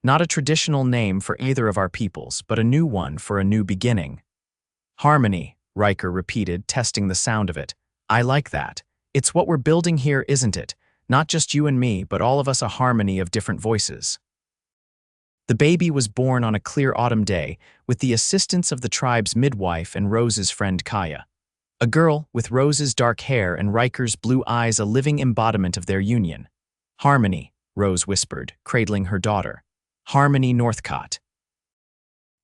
Not a traditional name for either of our peoples, but a new one for a new beginning. Harmony, Ryker repeated, testing the sound of it. I like that. It's what we're building here, isn't it? Not just you and me, but all of us, a harmony of different voices. The baby was born on a clear autumn day with the assistance of the tribe's midwife and Rose's friend Kaya. A girl with Rose's dark hair and Ryker's blue eyes, a living embodiment of their union. Harmony, Rose whispered, cradling her daughter. Harmony Northcott.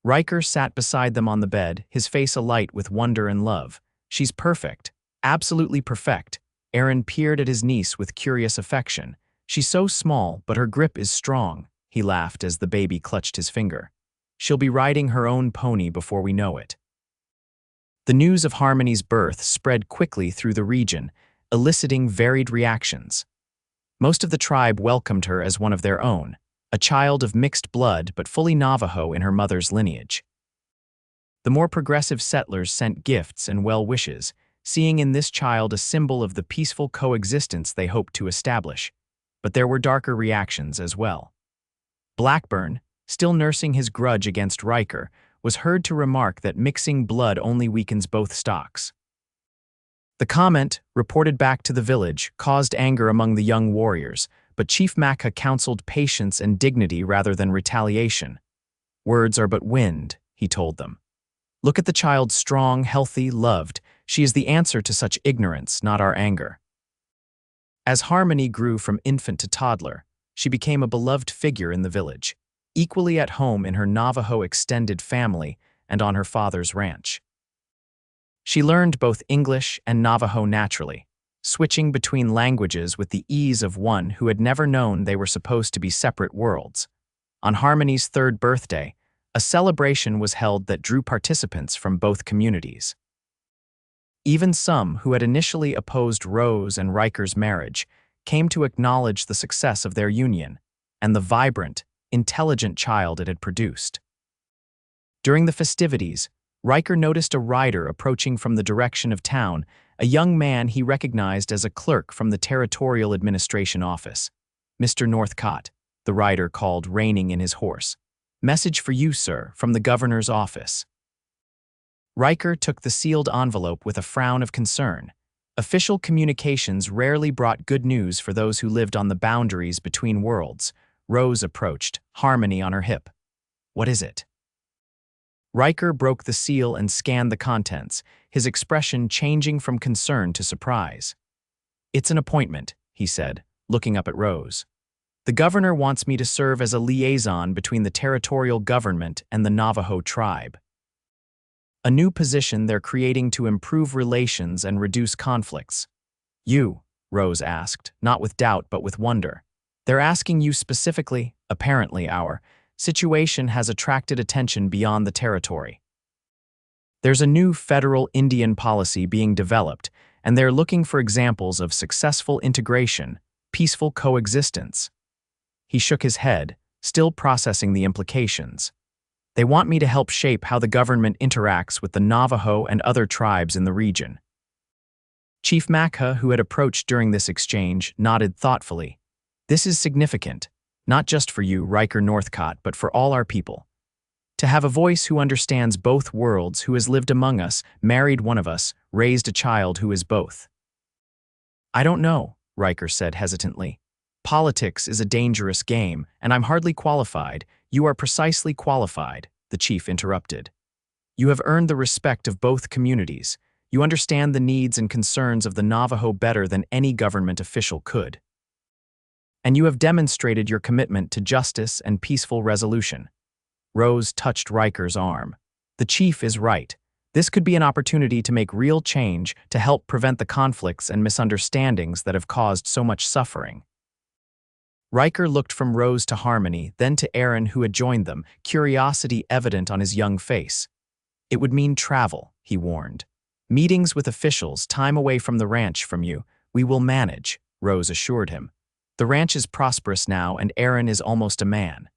Ryker sat beside them on the bed, his face alight with wonder and love. She's perfect, absolutely perfect. Aaron peered at his niece with curious affection. She's so small, but her grip is strong, he laughed as the baby clutched his finger. She'll be riding her own pony before we know it. The news of Harmony's birth spread quickly through the region, eliciting varied reactions. Most of the tribe welcomed her as one of their own, a child of mixed blood but fully Navajo in her mother's lineage. The more progressive settlers sent gifts and well wishes, seeing in this child a symbol of the peaceful coexistence they hoped to establish. But there were darker reactions as well. Blackburn, still nursing his grudge against Ryker, was heard to remark that mixing blood only weakens both stocks. The comment, reported back to the village, caused anger among the young warriors, but Chief Makha counseled patience and dignity rather than retaliation. Words are but wind, he told them. Look at the child, strong, healthy, loved. She is the answer to such ignorance, not our anger. As Harmony grew from infant to toddler, she became a beloved figure in the village, equally at home in her Navajo extended family and on her father's ranch. She learned both English and Navajo naturally, switching between languages with the ease of one who had never known they were supposed to be separate worlds. On Harmony's third birthday, a celebration was held that drew participants from both communities. Even some who had initially opposed Rose and Ryker's marriage came to acknowledge the success of their union and the vibrant, intelligent child it had produced. During the festivities, Ryker noticed a rider approaching from the direction of town, a young man he recognized as a clerk from the Territorial Administration Office. Mr. Northcott, the rider called, reining in his horse. Message for you, sir, from the governor's office. Ryker took the sealed envelope with a frown of concern. Official communications rarely brought good news for those who lived on the boundaries between worlds. Rose approached, Harmony on her hip. What is it? Ryker broke the seal and scanned the contents, his expression changing from concern to surprise. It's an appointment, he said, looking up at Rose. The governor wants me to serve as a liaison between the territorial government and the Navajo tribe. A new position they're creating to improve relations and reduce conflicts. You, Rose asked, not with doubt but with wonder. They're asking you specifically, apparently our situation has attracted attention beyond the territory. There's a new federal Indian policy being developed, and they're looking for examples of successful integration, peaceful coexistence. He shook his head, still processing the implications. They want me to help shape how the government interacts with the Navajo and other tribes in the region. Chief Makha, who had approached during this exchange, nodded thoughtfully. This is significant, not just for you, Ryker Northcott, but for all our people. To have a voice who understands both worlds, who has lived among us, married one of us, raised a child who is both. I don't know, Ryker said hesitantly. Politics is a dangerous game, and I'm hardly qualified. You are precisely qualified, the chief interrupted. You have earned the respect of both communities. You understand the needs and concerns of the Navajo better than any government official could. And you have demonstrated your commitment to justice and peaceful resolution. Rose touched Ryker's arm. The chief is right. This could be an opportunity to make real change to help prevent the conflicts and misunderstandings that have caused so much suffering. Ryker looked from Rose to Harmony, then to Aaron, who had joined them, curiosity evident on his young face. It would mean travel, he warned. Meetings with officials, time away from the ranch from you. We will manage, Rose assured him. The ranch is prosperous now, and Aaron is almost a man.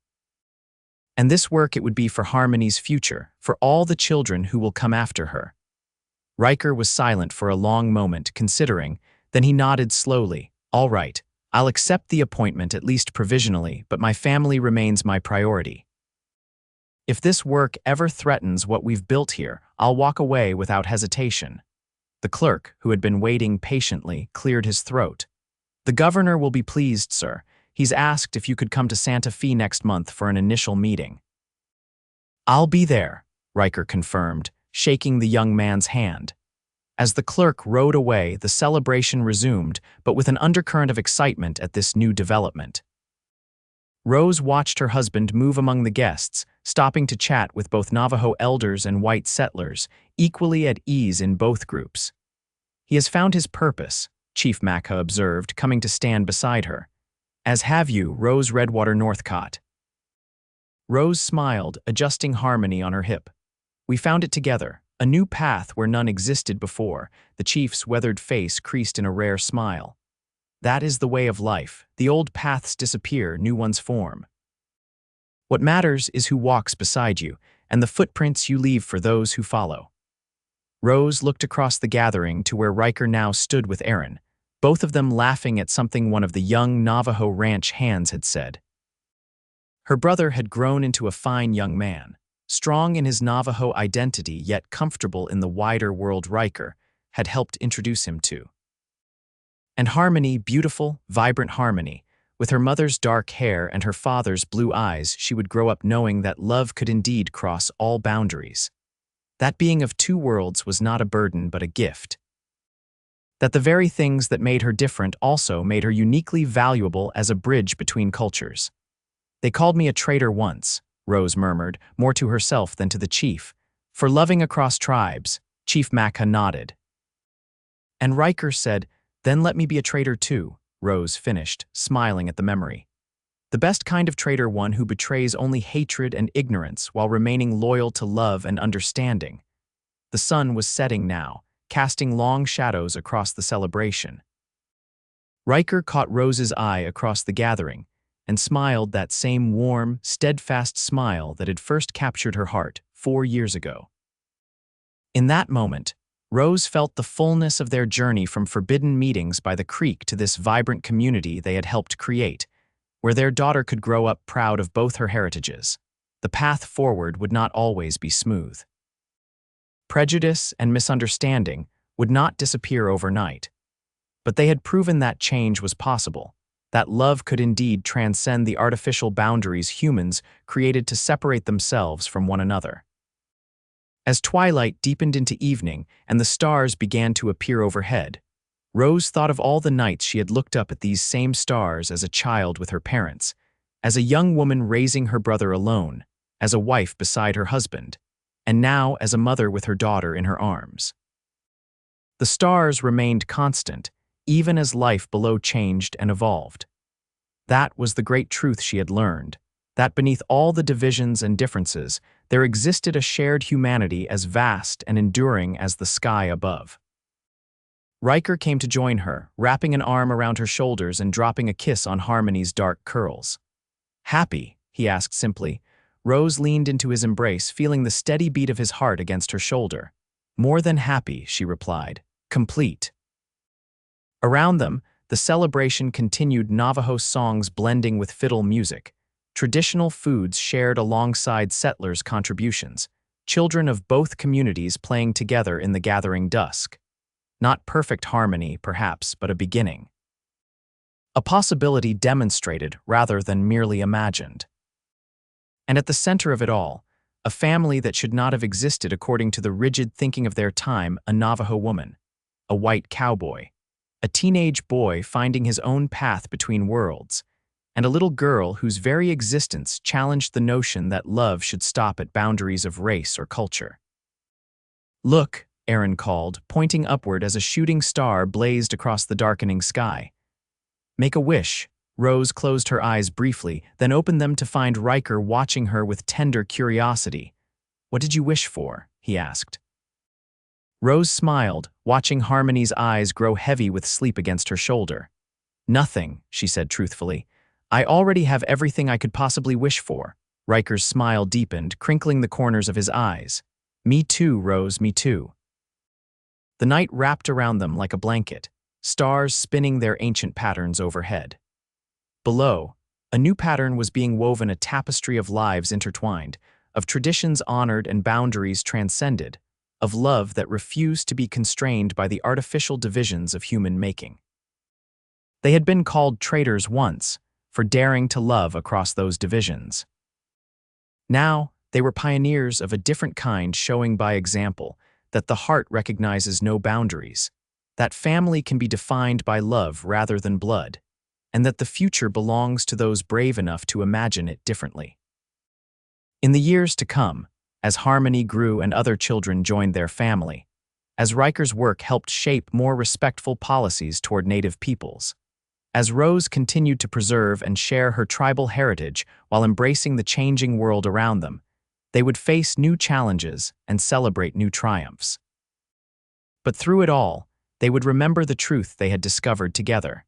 And this work it would be for Harmony's future, for all the children who will come after her. Ryker was silent for a long moment, considering, then he nodded slowly. All right. I'll accept the appointment at least provisionally, but my family remains my priority. If this work ever threatens what we've built here, I'll walk away without hesitation. The clerk, who had been waiting patiently, cleared his throat. The governor will be pleased, sir. He's asked if you could come to Santa Fe next month for an initial meeting. I'll be there, Ryker confirmed, shaking the young man's hand. As the clerk rode away, the celebration resumed, but with an undercurrent of excitement at this new development. Rose watched her husband move among the guests, stopping to chat with both Navajo elders and white settlers, equally at ease in both groups. He has found his purpose, Chief Makha observed, coming to stand beside her. As have you, Rose Redwater Northcott. Rose smiled, adjusting Harmony on her hip. We found it together. A new path where none existed before, the chief's weathered face creased in a rare smile. That is the way of life. The old paths disappear, new ones form. What matters is who walks beside you, and the footprints you leave for those who follow. Rose looked across the gathering to where Ryker now stood with Aaron, both of them laughing at something one of the young Navajo ranch hands had said. Her brother had grown into a fine young man. Strong in his Navajo identity yet comfortable in the wider world Ryker had helped introduce him to. And Harmony, beautiful, vibrant Harmony, with her mother's dark hair and her father's blue eyes, she would grow up knowing that love could indeed cross all boundaries. That being of two worlds was not a burden but a gift. That the very things that made her different also made her uniquely valuable as a bridge between cultures. They called me a traitor once, Rose murmured, more to herself than to the chief. For loving across tribes, Chief Makha nodded. And Ryker said, then let me be a traitor too, Rose finished, smiling at the memory. The best kind of traitor, one who betrays only hatred and ignorance while remaining loyal to love and understanding. The sun was setting now, casting long shadows across the celebration. Ryker caught Rose's eye across the gathering, and smiled that same warm, steadfast smile that had first captured her heart 4 years ago. In that moment, Rose felt the fullness of their journey from forbidden meetings by the creek to this vibrant community they had helped create, where their daughter could grow up proud of both her heritages. the path forward would not always be smooth. Prejudice and misunderstanding would not disappear overnight, but they had proven that change was possible, that love could indeed transcend the artificial boundaries humans created to separate themselves from one another. As twilight deepened into evening and the stars began to appear overhead, Rose thought of all the nights she had looked up at these same stars as a child with her parents, as a young woman raising her brother alone, as a wife beside her husband, and now as a mother with her daughter in her arms. The stars remained constant, even as life below changed and evolved. That was the great truth she had learned, that beneath all the divisions and differences, there existed a shared humanity as vast and enduring as the sky above. Ryker came to join her, wrapping an arm around her shoulders and dropping a kiss on Harmony's dark curls. "Happy?" he asked simply. Rose leaned into his embrace, feeling the steady beat of his heart against her shoulder. "More than happy," she replied. "Complete." Around them, the celebration continued, Navajo songs blending with fiddle music, traditional foods shared alongside settlers' contributions, children of both communities playing together in the gathering dusk. Not perfect harmony, perhaps, but a beginning. A possibility demonstrated rather than merely imagined. And at the center of it all, a family that should not have existed according to the rigid thinking of their time, a Navajo woman, a white cowboy, a teenage boy finding his own path between worlds, and a little girl whose very existence challenged the notion that love should stop at boundaries of race or culture. "Look," Aaron called, pointing upward as a shooting star blazed across the darkening sky. "Make a wish." Rose closed her eyes briefly, then opened them to find Ryker watching her with tender curiosity. "What did you wish for?" he asked. Rose smiled, watching Harmony's eyes grow heavy with sleep against her shoulder. "Nothing," she said truthfully. "I already have everything I could possibly wish for." Ryker's smile deepened, crinkling the corners of his eyes. "Me too, Rose, me too." The night wrapped around them like a blanket, stars spinning their ancient patterns overhead. Below, a new pattern was being woven, a tapestry of lives intertwined, of traditions honored and boundaries transcended, of love that refused to be constrained by the artificial divisions of human making. They had been called traitors once, for daring to love across those divisions. Now, they were pioneers of a different kind, showing by example that the heart recognizes no boundaries, that family can be defined by love rather than blood, and that the future belongs to those brave enough to imagine it differently. In the years to come, as Harmony grew and other children joined their family, as Ryker's work helped shape more respectful policies toward Native peoples, as Rose continued to preserve and share her tribal heritage while embracing the changing world around them, they would face new challenges and celebrate new triumphs. But through it all, they would remember the truth they had discovered together.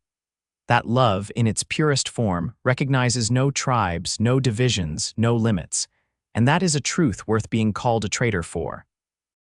That love, in its purest form, recognizes no tribes, no divisions, no limits, and that is a truth worth being called a traitor for.